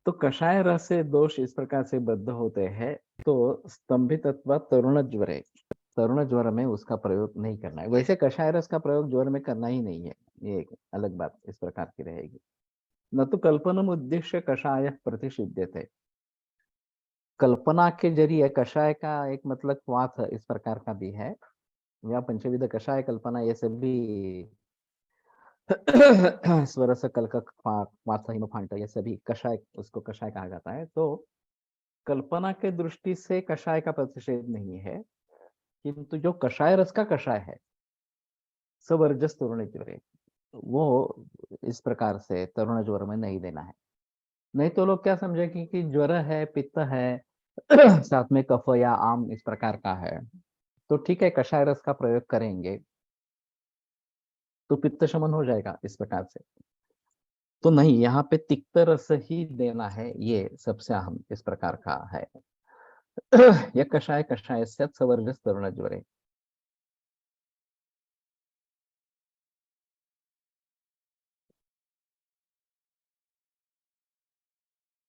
तो कषाय रस से दोष इस प्रकार से बद्ध होते हैं। तो स्तंभित अथवा तरुण ज्वर में उसका प्रयोग नहीं करना है। वैसे कषाय रस का प्रयोग ज्वर में करना ही नहीं है, ये एक अलग बात इस प्रकार की रहेगी। न तो कल्पनम उद्देश्य कषाय प्रतिषिध्यते, कल्पना के जरिए कषाय का एक मतलब वात इस प्रकार का भी है, या पंचविध कषाय कल्पना, ये सभी स्वरस कलक वात हिमफांट, ये सभी कषाय, उसको कषाय कहा जाता है। तो कल्पना के दृष्टि से कषाय का प्रतिषेध नहीं है, किंतु जो कषाय रस का कषाय है सवर्जस तरुण ज्वरे, वो इस प्रकार से तरुण ज्वर में नहीं देना है। नहीं तो लोग क्या समझेंगे कि ज्वर है, पित्त है, साथ में कफ या आम इस प्रकार का है, तो ठीक है कषाय रस का प्रयोग करेंगे तो पित्त शमन हो जाएगा इस प्रकार से। तो नहीं, यहाँ पे तिक्त रस ही देना है, ये सबसे अहम इस प्रकार का है। यह कषाय कषायस्य सवर्जस तरुण ज्वरे।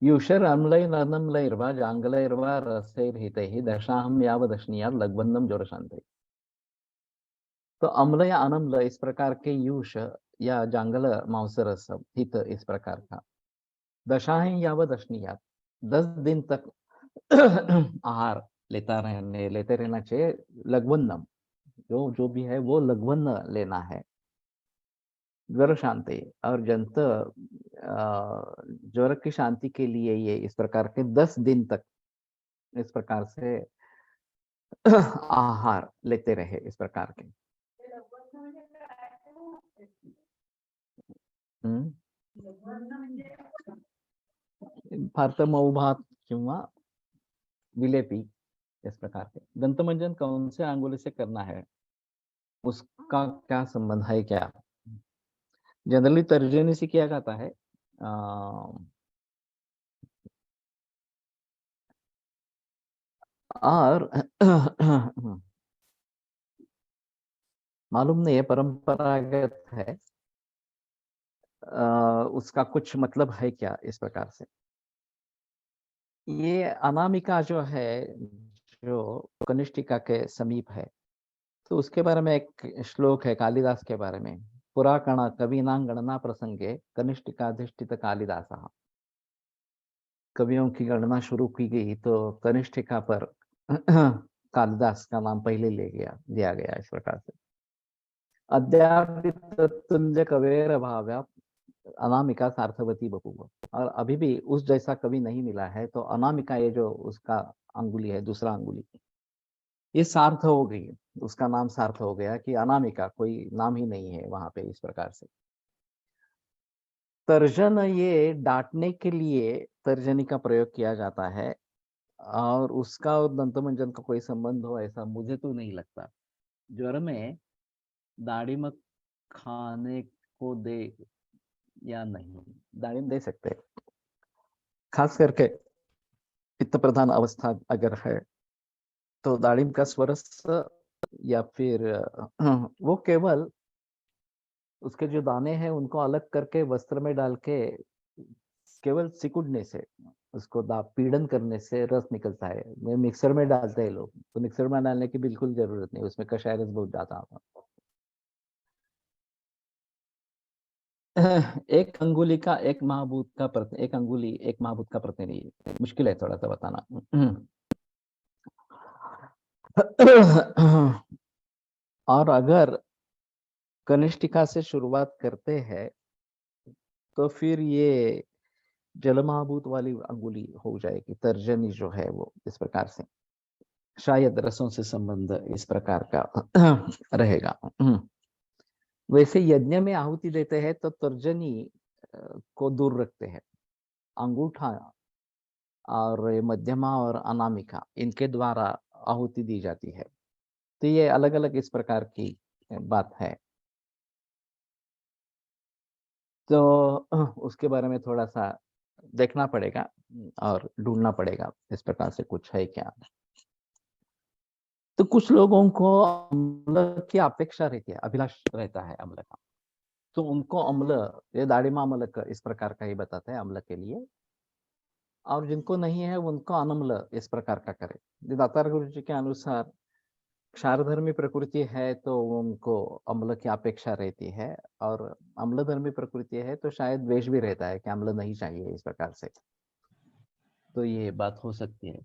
यूषर अम्लैर्वा जांगलैर्वा रसैर्हितैः दशाहं यावदश्नीयात् लघ्वन्नं ज्वरशान्ते। तो अम्ल या अनम्ल इस प्रकार के यूष या जांगल मांसरस हित इस प्रकार का, दशाहें यावद अश्नीयात, 10 दिन तक आहार लेते रहना चाहिए। लघ्वन्नम जो भी है वो लघ्वन्न लेना है। ज्वर शांति और ज्वर की शांति के लिए ये इस प्रकार के 10 दिन तक इस प्रकार से आहार लेते रहे इस प्रकार के। ते लघ्वन्न म्हणजे काय? हम्म लघ्वन्न म्हणजे फार तर मऊ भात किंवा विलेपी इस प्रकार के। दंतमंजन कौन से अंगुली से करना है, उसका क्या संबंध है क्या? जनरली तर्जनी से किया जाता है। और मालूम नहीं है, परंपरागत है, उसका कुछ मतलब है क्या इस प्रकार से। ये अनामिका जो है, जो कनिष्ठिका के समीप है, तो उसके बारे में एक श्लोक है कालिदास के बारे में। पुरा कण कवीनां गणना प्रसंगे कनिष्ठिकाधिष्ठित कालिदास। कवियों की गणना शुरू की गई तो कनिष्ठिका पर कालिदास का नाम पहले दिया गया इस प्रकार से। अद्यापि तत्तुल्य कवेर भाव्या अनामिका सार्थवती बभूव। और अभी भी उस जैसा कवि नहीं मिला है, तो अनामिका ये जो उसका अंगुली है, दूसरा अंगुली, ये सार्थ हो गई, उसका नाम सार्थ हो गया कि अनामिका कोई नाम ही नहीं है वहां पे इस प्रकार से। तर्जन ये डांटने के लिए तर्जनी का प्रयोग किया जाता है, और उसका और दंतमंजन का कोई संबंध हो ऐसा मुझे तो नहीं लगता। ज्वर में दाड़िम खाने को दे या नहीं, दाड़िम दे सकते हैं। खास करके पित्त प्रधान अवस्था अगर है तो दाड़िम का स्वरस या फिर वो केवल उसके जो दाने हैं उनको अलग करके वस्त्र में डाल के केवल सिकुड़ने से, उसको पीड़न करने से रस निकलता है। वो मिक्सर में डालते हैं लोग, तो मिक्सर में डालने की बिल्कुल जरूरत नहीं, उसमें कषाय रस बहुत ज्यादा आता है। एक अंगुली का एक महाभूत का एक अंगुली एक महाभूत का प्रतिनिधि, मुश्किल है थोड़ा सा बताना। और अगर कनिष्ठिका से शुरुआत करते हैं तो फिर ये जल महाभूत वाली अंगुली हो जाएगी, तर्जनी जो है वो इस प्रकार से, शायद रसों से संबंध इस प्रकार का रहेगा। वैसे यज्ञ में आहुति देते हैं तो तर्जनी को दूर रखते हैं, अंगूठा और मध्यमा और अनामिका इनके द्वारा आहुति दी जाती है। तो ये अलग अलग इस प्रकार की बात है। तो उसके बारे में थोड़ा सा देखना पड़ेगा और ढूंढना पड़ेगा इस प्रकार से कुछ है क्या। तो कुछ लोगों को अम्ल की अपेक्षा रहती है, अभिलाष रहता है अम्ल का, तो उनको अम्ल, ये दाढ़िमा अम्ल इस प्रकार का ही बताते हैं अम्ल के लिए, और जिनको नहीं है उनको अनम्ल इस प्रकार का करे। दातार गुरु जी के अनुसार क्षारधर्मी प्रकृति है तो उनको अम्ल की अपेक्षा रहती है, और अम्लधर्मी प्रकृति है तो शायद द्वेष भी रहता है कि अम्ल नहीं चाहिए इस प्रकार से। तो ये बात हो सकती है,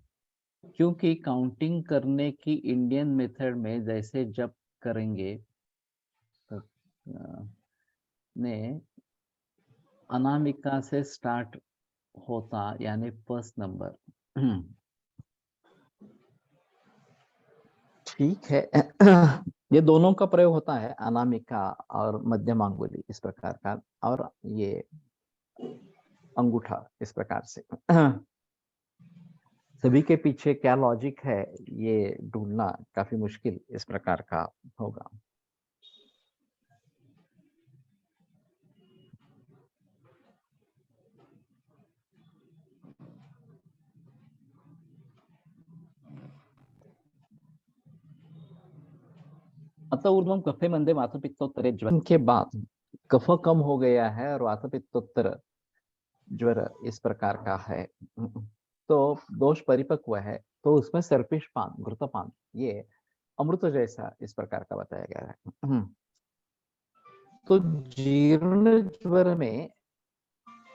क्योंकि काउंटिंग करने की इंडियन मेथड में जैसे जब करेंगे तो ने अनामिका से स्टार्ट होता, यानी फर्स्ट नंबर। ठीक है। ये दोनों का प्रयोग होता है, अनामिका और मध्यम अंगुली इस प्रकार का, और ये अंगूठा इस प्रकार से। सभी के पीछे क्या लॉजिक है ये ढूंढना काफी मुश्किल इस प्रकार का होगा। अतः ऊर्ध्वम कफे मंदे वातपित्तोत्तरे ज्वर के बाद कफ कम हो गया है और वातपित्तोत्तर ज्वर इस प्रकार का है, तो दोष परिपक्व है, तो उसमें सर्पिष पान, घृतपान, ये अमृत जैसा इस प्रकार का बताया गया है। तो जीर्ण ज्वर में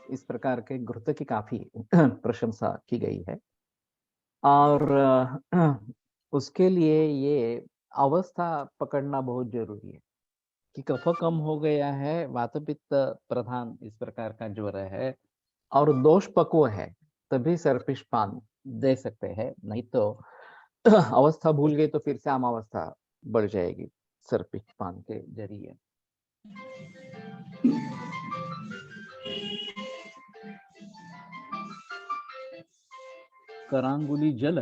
इस प्रकार के घृत की काफी प्रशंसा की गई है, और उसके लिए ये अवस्था पकड़ना बहुत जरूरी है कि कफ कम हो गया है, वातपित्त प्रधान इस प्रकार का ज्वर है और दोष पक्व है, तभी सर्पिष पान दे सकते हैं, नहीं तो अवस्था भूल गई तो फिर से आम अवस्था बढ़ जाएगी सर्पिष पान के जरिए। करांगुली जल,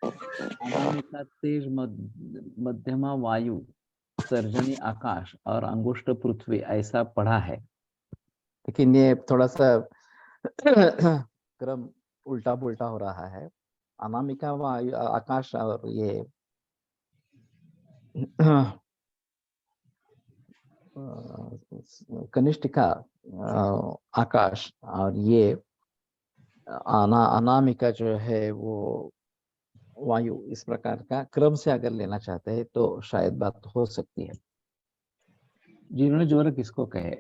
अनामिका तेज, मध्यमा वायु, तर्जनी आकाश और अंगुष्ठ पृथ्वी, ऐसा पढ़ा है। लेकिन ये थोड़ा सा क्रम उल्टा पुल्टा हो रहा है। अनामिका वायु आकाश और ये कनिष्ठिका आकाश, और ये अनामिका जो है वो वायु, इस प्रकार का क्रम से अगर लेना चाहते हैं तो शायद बात हो सकती है। जीर्ण ज्वर किसको कहे?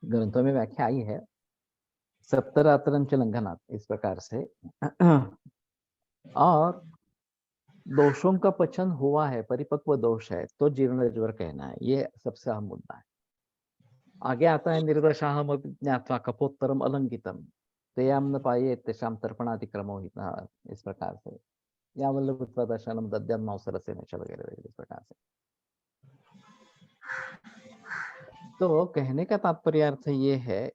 ग्रंथों में व्याख्या आई है, सप्तरात्रंच लंघनात् इस प्रकार से, और दोषों का पचन हुआ है, परिपक्व दोष है, तो जीर्ण ज्वर कहना है, ये सबसे अहम मुद्दा है। आगे आता है निर्दशाहम ज्ञात्वा कपोत्तरम अलंकितम तेयाम न पाये तेषाम तर्पणातिक्रमो हितः, इस प्रकार से, या वल्लभत्वा दर्शनम दद्यान मौसर से नच वगैरह इस प्रकार से। तो कहने का तात्पर्य अर्थ ये है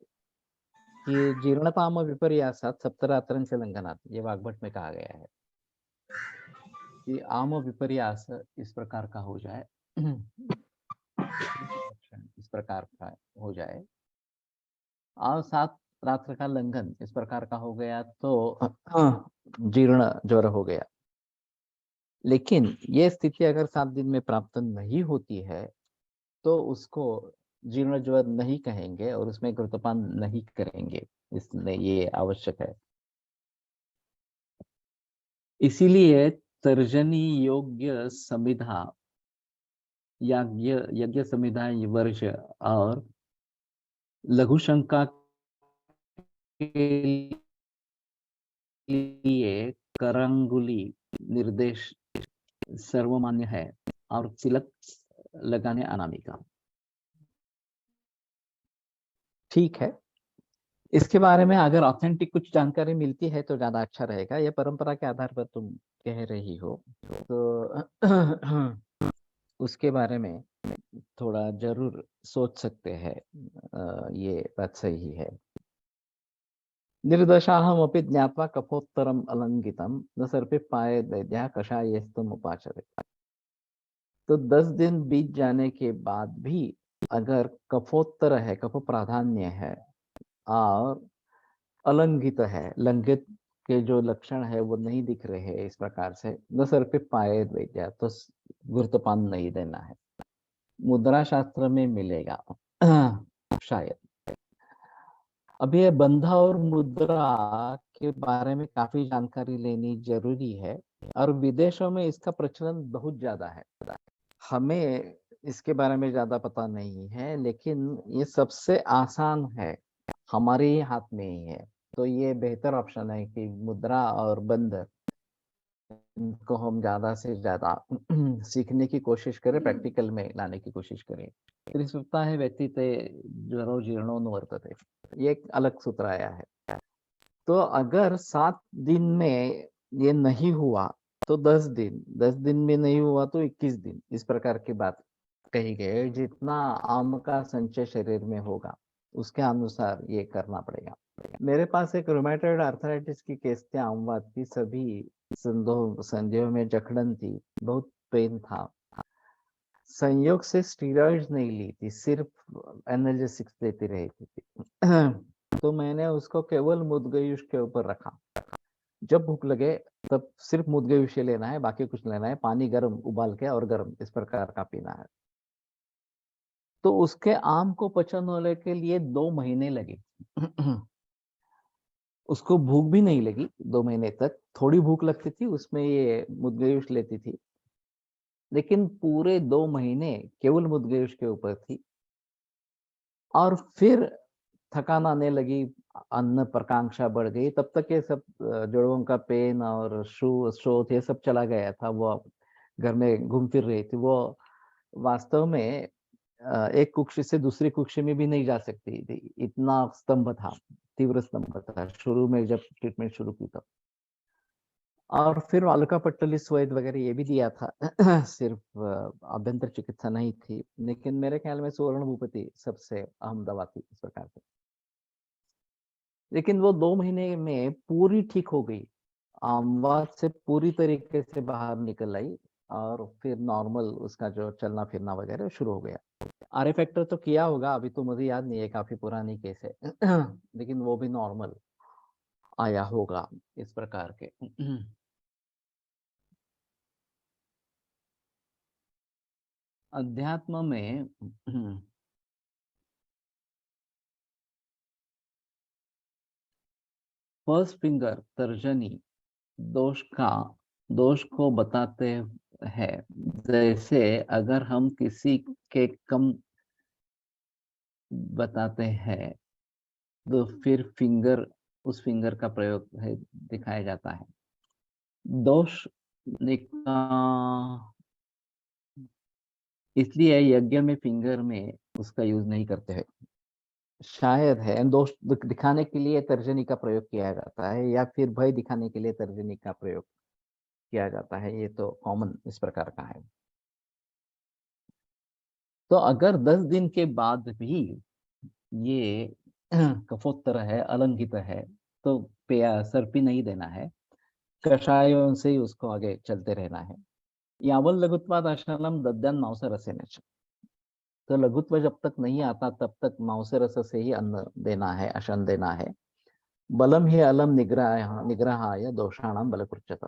कि जीर्णताम विपर्यासात सप्तरात्रंच लंघनात्, ये वाग्भट में कहा गया है कि आम विपर्यास इस प्रकार का हो जाए, इस प्रकार का हो जाए और 7 रात्र का लंघन इस प्रकार का हो गया तो जीर्ण ज्वर हो गया। लेकिन ये स्थिति अगर 7 दिन में प्राप्त नहीं होती है तो उसको जीर्ण ज्वर नहीं कहेंगे और उसमें घृतपान नहीं करेंगे, इसलिए ये आवश्यक है। इसीलिए तर्जनी योग्य समिधा, यज्ञ समिधा वर्ष और लघु शंका के लिए करंगुली निर्देश सर्वमान्य है और तिलक लगाने अनामिका। ठीक है, इसके बारे में अगर ऑथेंटिक कुछ जानकारी मिलती है तो ज्यादा अच्छा रहेगा। ये परंपरा के आधार पर तुम कह रही हो तो उसके बारे में थोड़ा जरूर सोच सकते हैं। ये बात सही है। निर्दशाहमपि ज्ञात्वा कफोत्तरम अलंघितम न सर्पे पाए दैद्या कषायस्तम उपाचरे। तो 10 दिन बीत जाने के बाद भी अगर कफोत्तर है, कफ प्राधान्य है और अलंघित है, लंघित के जो लक्षण है वो नहीं दिख रहे हैं इस प्रकार से, न सर पे पाए वैद्या, तो घृतपान नहीं देना है। मुद्रा शास्त्र में मिलेगा शायद। अभी ये बंधा और मुद्रा के बारे में काफी जानकारी लेनी जरूरी है और विदेशों में इसका प्रचलन बहुत ज्यादा है। हमें इसके बारे में ज्यादा पता नहीं है, लेकिन ये सबसे आसान है, हमारे ही हाथ में ही है। तो ये बेहतर ऑप्शन है कि मुद्रा और बंध इनको हम ज्यादा से ज्यादा सीखने की कोशिश करें, प्रैक्टिकल में लाने की कोशिश करें। त्रिसुप्ताहे व्यतीते ज्वरो जीर्णो न वर्तते, ये एक अलग सूत्र आया है। तो अगर 7 दिन में ये नहीं हुआ तो 10 दिन, 10 दिन में नहीं हुआ तो 21 दिन, इस प्रकार की बात कही गई है। जितना आम का संचय शरीर में होगा उसके अनुसार ये करना पड़ेगा। मेरे पास एक रोमेटॉइड आर्थराइटिस की केस थी, आमवाद की, सभी संधियों में जकड़न थी, बहुत पेन था। संयोग से स्टीरॉइड्स नहीं ली थी, सिर्फ एनाल्जेसिक्स देती रही थी। तो मैंने उसको केवल मुद्गयुष के ऊपर रखा। जब भूख लगे तब सिर्फ मुद्गयुष लेना है, बाकी कुछ लेना है, पानी गर्म उबाल के और गर्म इस प्रकार का पीना है। तो उसके आम को पचन होने के लिए 2 महीने लगे। उसको भूख भी नहीं लगी 2 महीने तक, थोड़ी भूख लगती थी, उसमें ये मुद्गयुष लेती थी, लेकिन पूरे 2 महीने केवल मुद्गयुष के ऊपर थी। और फिर थकान आने लगी, अन्न प्रकांक्षा बढ़ गई, तब तक ये सब जोड़ों का पेन और शोथ ये सब चला गया था। वो घर में घूम फिर रही थी, वो वास्तव में एक कुक्षी से दूसरी कुक्षी में भी नहीं जा सकती थी, इतना स्तंभ था, तीव्र स्तंभ था शुरू में जब ट्रीटमेंट शुरू की तब। और फिर अलका पट्टली स्वेद वगैरह ये भी दिया था। सिर्फ आभ्यंतर चिकित्सा नहीं थी, लेकिन मेरे ख्याल में सुवर्ण भूपति सबसे अहम दवा थी इस प्रकार से। लेकिन वो 2 महीने में पूरी ठीक हो गई, आमवाद से पूरी तरीके से बाहर निकल आई और फिर नॉर्मल उसका जो चलना फिरना वगैरह शुरू हो गया। आर फैक्टर तो किया होगा, अभी तो मुझे याद नहीं है, काफी पुरानी केस है। लेकिन वो भी नॉर्मल आया होगा इस प्रकार के। अध्यात्म में फर्स्ट फिंगर तर्जनी दोष को बताते हैं। जैसे अगर हम किसी के कम बताते हैं तो फिर उस फिंगर का प्रयोग है दिखाया जाता है। दोष इसलिए यज्ञ में फिंगर में उसका यूज नहीं करते हैं। शायद है दोष दिखाने के लिए तर्जनी का प्रयोग किया जाता है, या फिर भय दिखाने के लिए तर्जनी का प्रयोग किया जाता है, ये तो कॉमन इस प्रकार का है। तो अगर 10 दिन के बाद भी ये कफोत्तर है, अलंघित है, तो पेय सर्पी नहीं देना है, कषायों से ही उसको आगे चलते रहना है। यावल लघुत्वाद आशनम दद्यान मांस रसेन। तो लघुत्व जब तक नहीं आता तब तक मांस रस से ही अन्न देना है, अशन देना है। बलम ही अलम निग्रहाय दोषाणाम बलकृच्यत।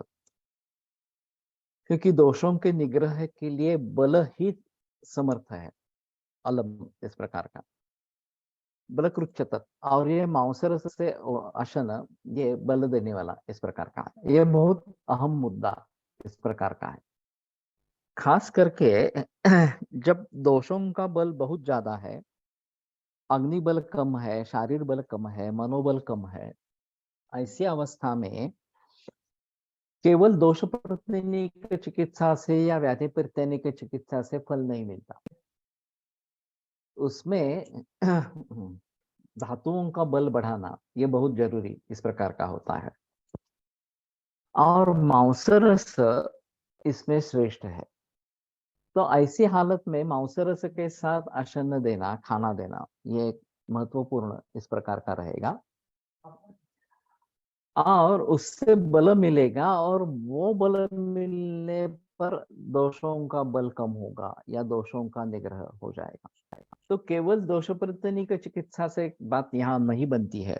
क्योंकि दोषों के निग्रह के लिए बल ही समर्थ है, अलम इस प्रकार का बलकृच्यत। और ये मांसरस से अशन, ये बल देने वाला इस प्रकार का है। ये बहुत अहम मुद्दा इस प्रकार का है। खास करके जब दोषों का बल बहुत ज्यादा है, अग्नि बल कम है, शारीर बल कम है, मनोबल कम है, ऐसी अवस्था में केवल दोष प्रतिनिक चिकित्सा से या व्याधि प्रतिनिक चिकित्सा से फल नहीं मिलता। उसमें धातुओं का बल बढ़ाना ये बहुत जरूरी इस प्रकार का होता है। और मांसरस इसमें श्रेष्ठ है। तो ऐसी हालत में मांसरस के साथ अन्न देना, खाना देना, ये एक महत्वपूर्ण इस प्रकार का रहेगा। और उससे बल मिलेगा, और वो बल मिलने पर दोषों का बल कम होगा या दोषों का निग्रह हो जाएगा। तो केवल दोष प्रतिनिक चिकित्सा से बात यहाँ नहीं बनती है।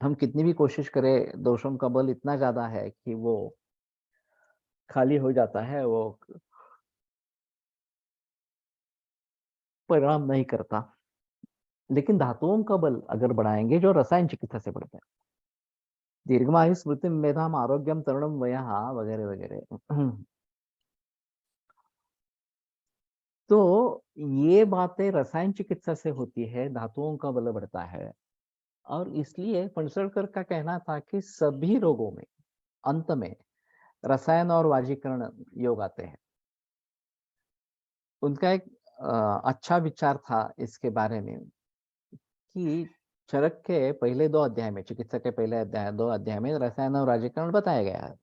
हम कितनी भी कोशिश करें, दोषों का बल इतना ज्यादा है कि वो खाली हो जाता है, वो परिणाम नहीं करता। लेकिन धातुओं का बल अगर बढ़ाएंगे, जो रसायन चिकित्सा से बढ़ता है, दीर्घमायु स्मृति मेधाम आरोग्यम तरुणम वयः वगैरह वगैरह, तो ये बातें रसायन चिकित्सा से होती है, धातुओं का बल बढ़ता है। और इसलिए फणसलकर का कहना था कि सभी रोगों में अंत में रसायन और वाजीकरण योग आते हैं। उनका एक अच्छा विचार था इसके बारे में कि चरक के पहले 2 अध्याय में, चिकित्सा के पहले अध्याय 2 अध्याय में रसायन और वाजीकरण बताया गया है,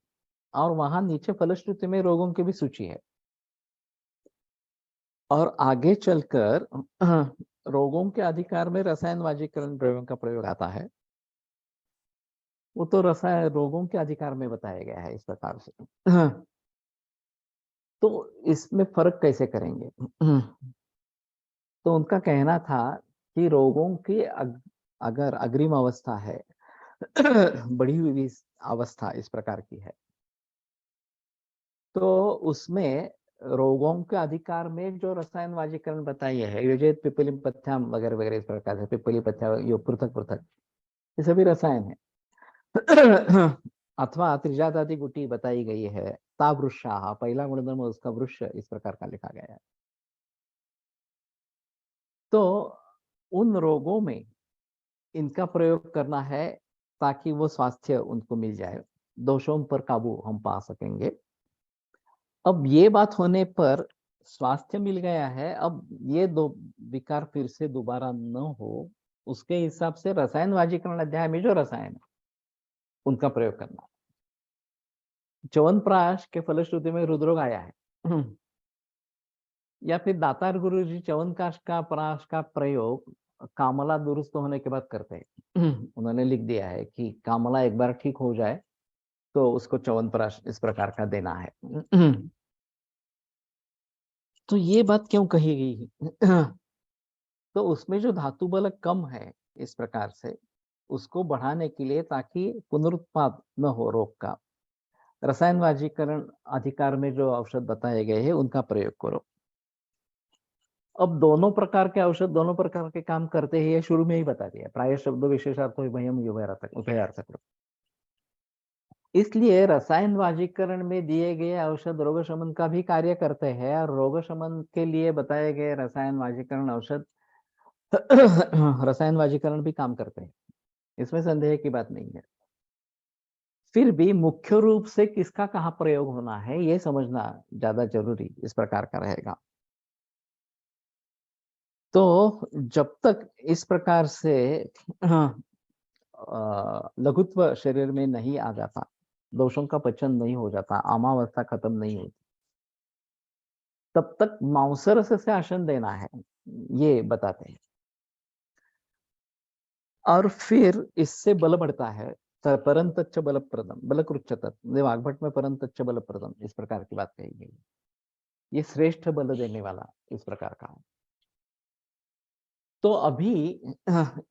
और वहां नीचे फलश्रुति में रोगों की भी सूची है। और आगे चलकर रोगों के अधिकार में रसायन वाजीकरण प्रयोग का प्रयोग आता है। वो तो रसायन रोगों के अधिकार में बताया गया है इस प्रकार से। तो इसमें फर्क कैसे करेंगे? तो उनका कहना था कि रोगों की अगर अग्रिम अवस्था है, बढ़ी हुई अवस्था इस प्रकार की है, तो उसमें रोगों के अधिकार में जो रसायन वाजीकरण बताई है, योजित पिपली पथ्याम वगैरह वगैरह इस प्रकार से, पिपली पथ्या यो पृथक पृथक, ये सभी रसायन है। अथवा त्रिजातादि गुटी बताई गई है, ता वृक्षा, पहला गुणधर्म उसका वृक्ष इस प्रकार का लिखा गया है। तो उन रोगों में इनका प्रयोग करना है ताकि वो स्वास्थ्य उनको मिल जाए, दोषों पर काबू हम पा सकेंगे। अब ये बात होने पर स्वास्थ्य मिल गया है, अब ये दो विकार फिर से दोबारा न हो, उसके हिसाब से रसायन वाजीकरण अध्याय में जो रसायन है उनका प्रयोग करना। च्यवनप्राश के फलश्रुति में हृदरोग आया है, या फिर दातार गुरु जी च्यवनप्राश का प्राश का प्रयोग कामला दुरुस्त होने के बाद करते हैं। उन्होंने लिख दिया है कि कामला एक बार ठीक हो जाए तो उसको च्यवनप्राश इस प्रकार का देना है। तो ये बात क्यों कही गई? तो उसमें जो धातु बल कम है इस प्रकार से, उसको बढ़ाने के लिए, ताकि पुनरुत्पाद न हो रोग का, रसायन वाजीकरण अधिकार में जो औषध बताए गए हैं उनका प्रयोग करो। अब दोनों प्रकार के औषध दोनों प्रकार के काम करते हैं, ये शुरू में ही बता दिया, प्राय शब्दों विशेषार्थो भयम उभयार्थक। इसलिए रसायन वाजीकरण में दिए गए औषध रोग शमन का भी कार्य करते हैं, और रोग शमन के लिए बताए गए रसायन वाजीकरण औषध रसायन वाजीकरण भी काम करते हैं, इसमें संदेह की बात नहीं है। फिर भी मुख्य रूप से किसका कहाँ प्रयोग होना है ये समझना ज्यादा जरूरी इस प्रकार का रहेगा। तो जब तक इस प्रकार से लघुत्व शरीर में नहीं आ जाता, दोषों का पचन नहीं हो जाता, आमावस्था खत्म नहीं होती, तब तक मांसरस से आसन देना है, ये बताते हैं। और फिर इससे बल बढ़ता है। परंतच्च बलप्रदम बलकृच्यतत्, वाग्भट में परंतच्च बलप्रदम इस प्रकार की बात कही गई। ये श्रेष्ठ बल देने वाला इस प्रकार का है। तो अभी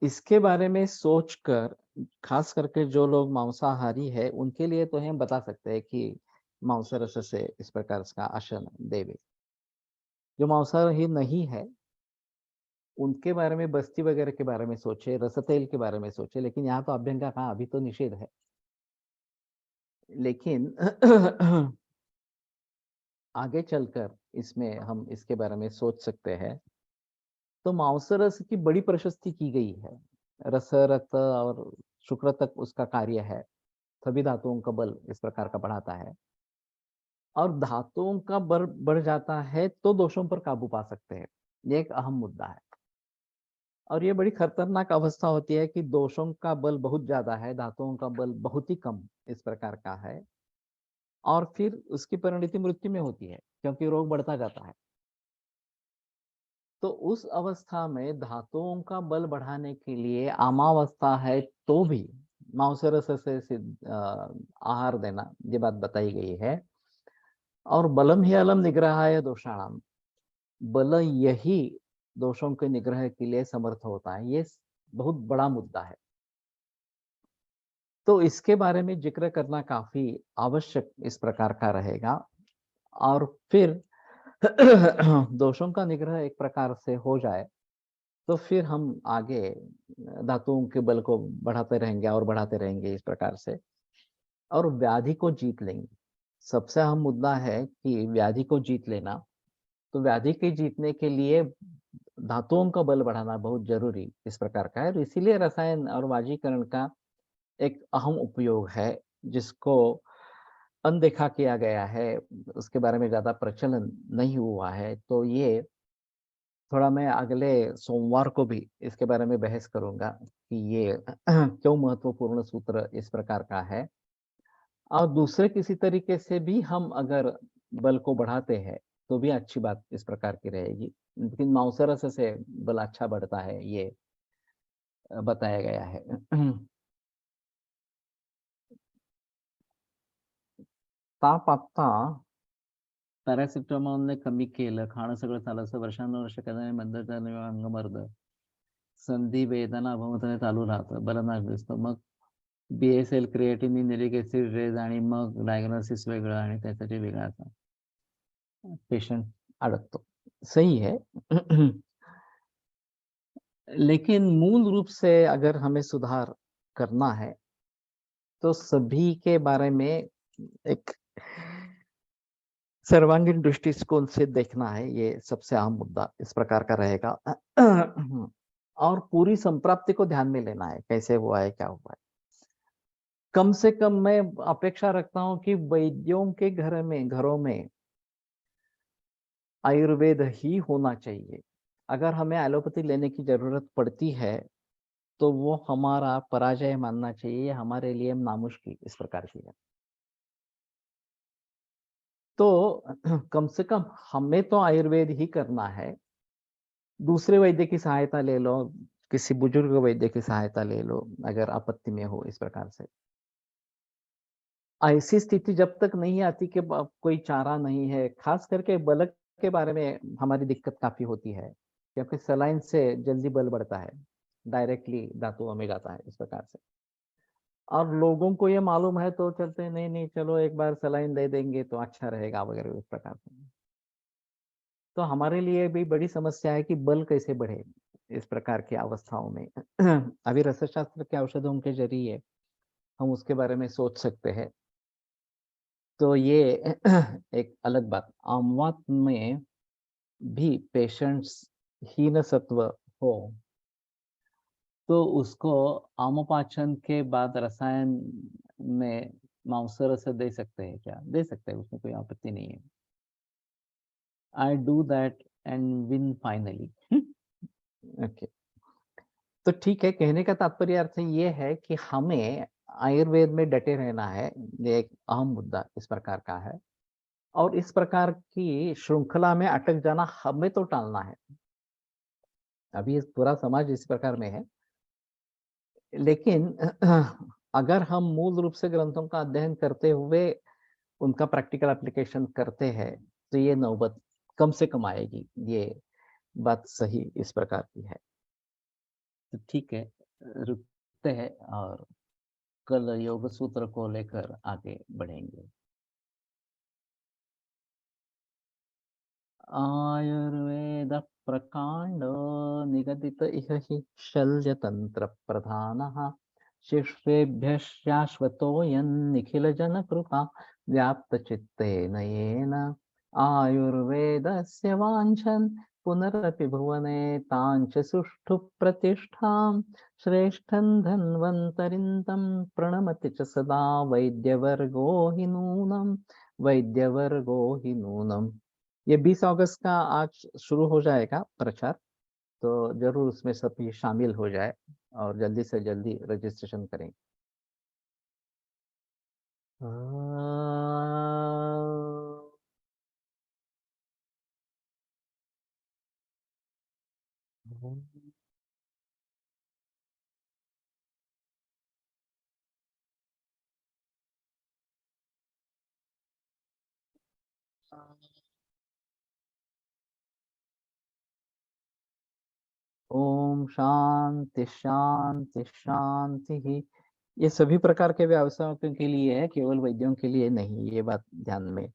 इसके बारे में सोचकर, खास करके जो लोग मांसाहारी है उनके लिए तो हम बता सकते हैं कि मांसरस से इस प्रकार का आसन देवे। जो मांसाहारी नहीं है उनके बारे में बस्ती वगैरह के बारे में सोचे, रसतेल के बारे में सोचे, लेकिन यहाँ तो अभ्यंग का कहा अभी तो निषेध है। लेकिन आगे चलकर इसमें हम इसके बारे में सोच सकते हैं। तो मांसरस की बड़ी प्रशस्ति की गई है। रस, रक्त और शुक्र तक उसका कार्य है। सभी धातुओं का बल इस प्रकार का बढ़ाता है, और धातुओं का बल बढ़ जाता है तो दोषों पर काबू पा सकते हैं। ये एक अहम मुद्दा है, और ये बड़ी खतरनाक अवस्था होती है कि दोषों का बल बहुत ज्यादा है, धातुओं का बल बहुत ही कम इस प्रकार का है, और फिर उसकी परिणति मृत्यु में होती है क्योंकि रोग बढ़ता जाता है। तो उस अवस्था में धातुओं का बल बढ़ाने के लिए आमावस्था है तो भी मांसरस से आहार देना, ये बात बताई गई है। और बलम ही अलम निग्रहाय दोषाणाम, बल यही दोषों के निग्रह के लिए समर्थ होता है। ये बहुत बड़ा मुद्दा है, तो इसके बारे में जिक्र करना काफी आवश्यक इस प्रकार का रहेगा। और फिर दोषों का निग्रह एक प्रकार से हो जाए तो फिर हम आगे धातुओं के बल को बढ़ाते रहेंगे और बढ़ाते रहेंगे इस प्रकार से, और व्याधि को जीत लेंगे। सबसे अहम मुद्दा है कि व्याधि को जीत लेना। तो व्याधि के जीतने के लिए धातुओं का बल बढ़ाना बहुत जरूरी इस प्रकार का है, और इसीलिए रसायन और वाजीकरण का एक अहम उपयोग है, जिसको अनदेखा किया गया है, उसके बारे में ज्यादा प्रचलन नहीं हुआ है। तो ये थोड़ा मैं अगले सोमवार को भी इसके बारे में बहस करूंगा कि ये क्यों महत्वपूर्ण सूत्र इस प्रकार का है। और दूसरे किसी तरीके से भी हम अगर बल को बढ़ाते हैं तो भी अच्छी बात इस प्रकार की रहेगी, लेकिन मांसरस से बल अच्छा बढ़ता है, ये बताया गया है। ताप आता पॅरासिटामॉलने कमी केलं, खाणं सगळं झालं असं वर्षानुवर्ष केल्याने मध्यंतरी अंगमर्द, संधी वेदना भवताने चालू राहतं, बलनाश दिसतो, मग BSL क्रिएटिनिन न्यूक्लिक ऍसिड रेज, आणि मग डायग्नोसिस वेगळं आणि त्यासाठी वेगळा पेशेंट अडकतो। सही है। लेकिन मूल रूप से अगर हमें सुधार करना है तो सभी के बारे में एक सर्वांगीण दृष्टिकोण से देखना है। ये सबसे अहम मुद्दा इस प्रकार का रहेगा। और पूरी संप्राप्ति को ध्यान में लेना है, कैसे हुआ है, क्या हुआ है। कम से कम मैं अपेक्षा रखता हूं कि वैद्यों के घरों में आयुर्वेद ही होना चाहिए। अगर हमें एलोपैथी लेने की जरूरत पड़ती है तो वो हमारा पराजय मानना चाहिए, हमारे लिए नामुश्किल इस प्रकार की है। तो कम से कम हमें तो आयुर्वेद ही करना है। दूसरे वैद्य की सहायता ले लो, किसी बुजुर्ग वैद्य की सहायता ले लो अगर आपत्ति में हो इस प्रकार से। ऐसी स्थिति जब तक नहीं आती कि कोई चारा नहीं है, खास करके बल के बारे में हमारी दिक्कत काफी होती है, क्योंकि सलाइन से जल्दी बल बढ़ता है, डायरेक्टली धातुओं में जाता है इस प्रकार से। और लोगों को ये मालूम है तो चलते हैं, नहीं नहीं चलो एक बार सलाइन दे देंगे तो अच्छा रहेगा वगैरह इस प्रकार से। तो हमारे लिए भी बड़ी समस्या है कि बल कैसे बढ़े इस प्रकार की अवस्थाओं में। अभी रसशास्त्र के औषधों के जरिए हम उसके बारे में सोच सकते हैं। तो ये एक अलग बात। अमवात में भी पेशेंट्स हीन सत्व हो तो उसको आमोपाचन के बाद रसायन में मांसरस दे सकते हैं क्या? दे सकते हैं, उसमें कोई आपत्ति नहीं है। I do that and win finally. Okay, तो ठीक है। कहने का तात्पर्य अर्थ ये है कि हमें आयुर्वेद में डटे रहना है। ये एक अहम मुद्दा इस प्रकार का है, और इस प्रकार की श्रृंखला में अटक जाना हमें तो टालना है। अभी पूरा समाज इस प्रकार में है लेकिन अगर हम मूल रूप से ग्रंथों का अध्ययन करते हुए उनका प्रैक्टिकल एप्लीकेशन करते हैं तो ये नौबत कम से कम आएगी। ये बात सही इस प्रकार की है। तो ठीक है, रुकते हैं और कल योग सूत्र को लेकर आगे बढ़ेंगे। आयुर्वेद प्रकांड निगदित इह हि शल्यतंत्र प्रधानः शिष्येभ्यः शाश्वतोऽयं निखिलजनकृपा व्याप्तचित्तेन येन आयुर्वेदस्य वाञ्छन् पुनरपि भुवने ताञ्च सुष्ठु प्रतिष्ठां श्रेष्ठं धन्वन्तरिं तं प्रणमति च सदा वैद्यवर्गो हि नूनम्। ये 20 अगस्त का आज शुरू हो जाएगा प्रचार, तो जरूर उसमें सभी शामिल हो जाए और जल्दी से जल्दी रजिस्ट्रेशन करें। ओम शांति शांति शांति ही। ये सभी प्रकार के व्यवसायों के लिए है, केवल वैद्यों के लिए नहीं, ये बात ध्यान में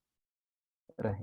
रहे।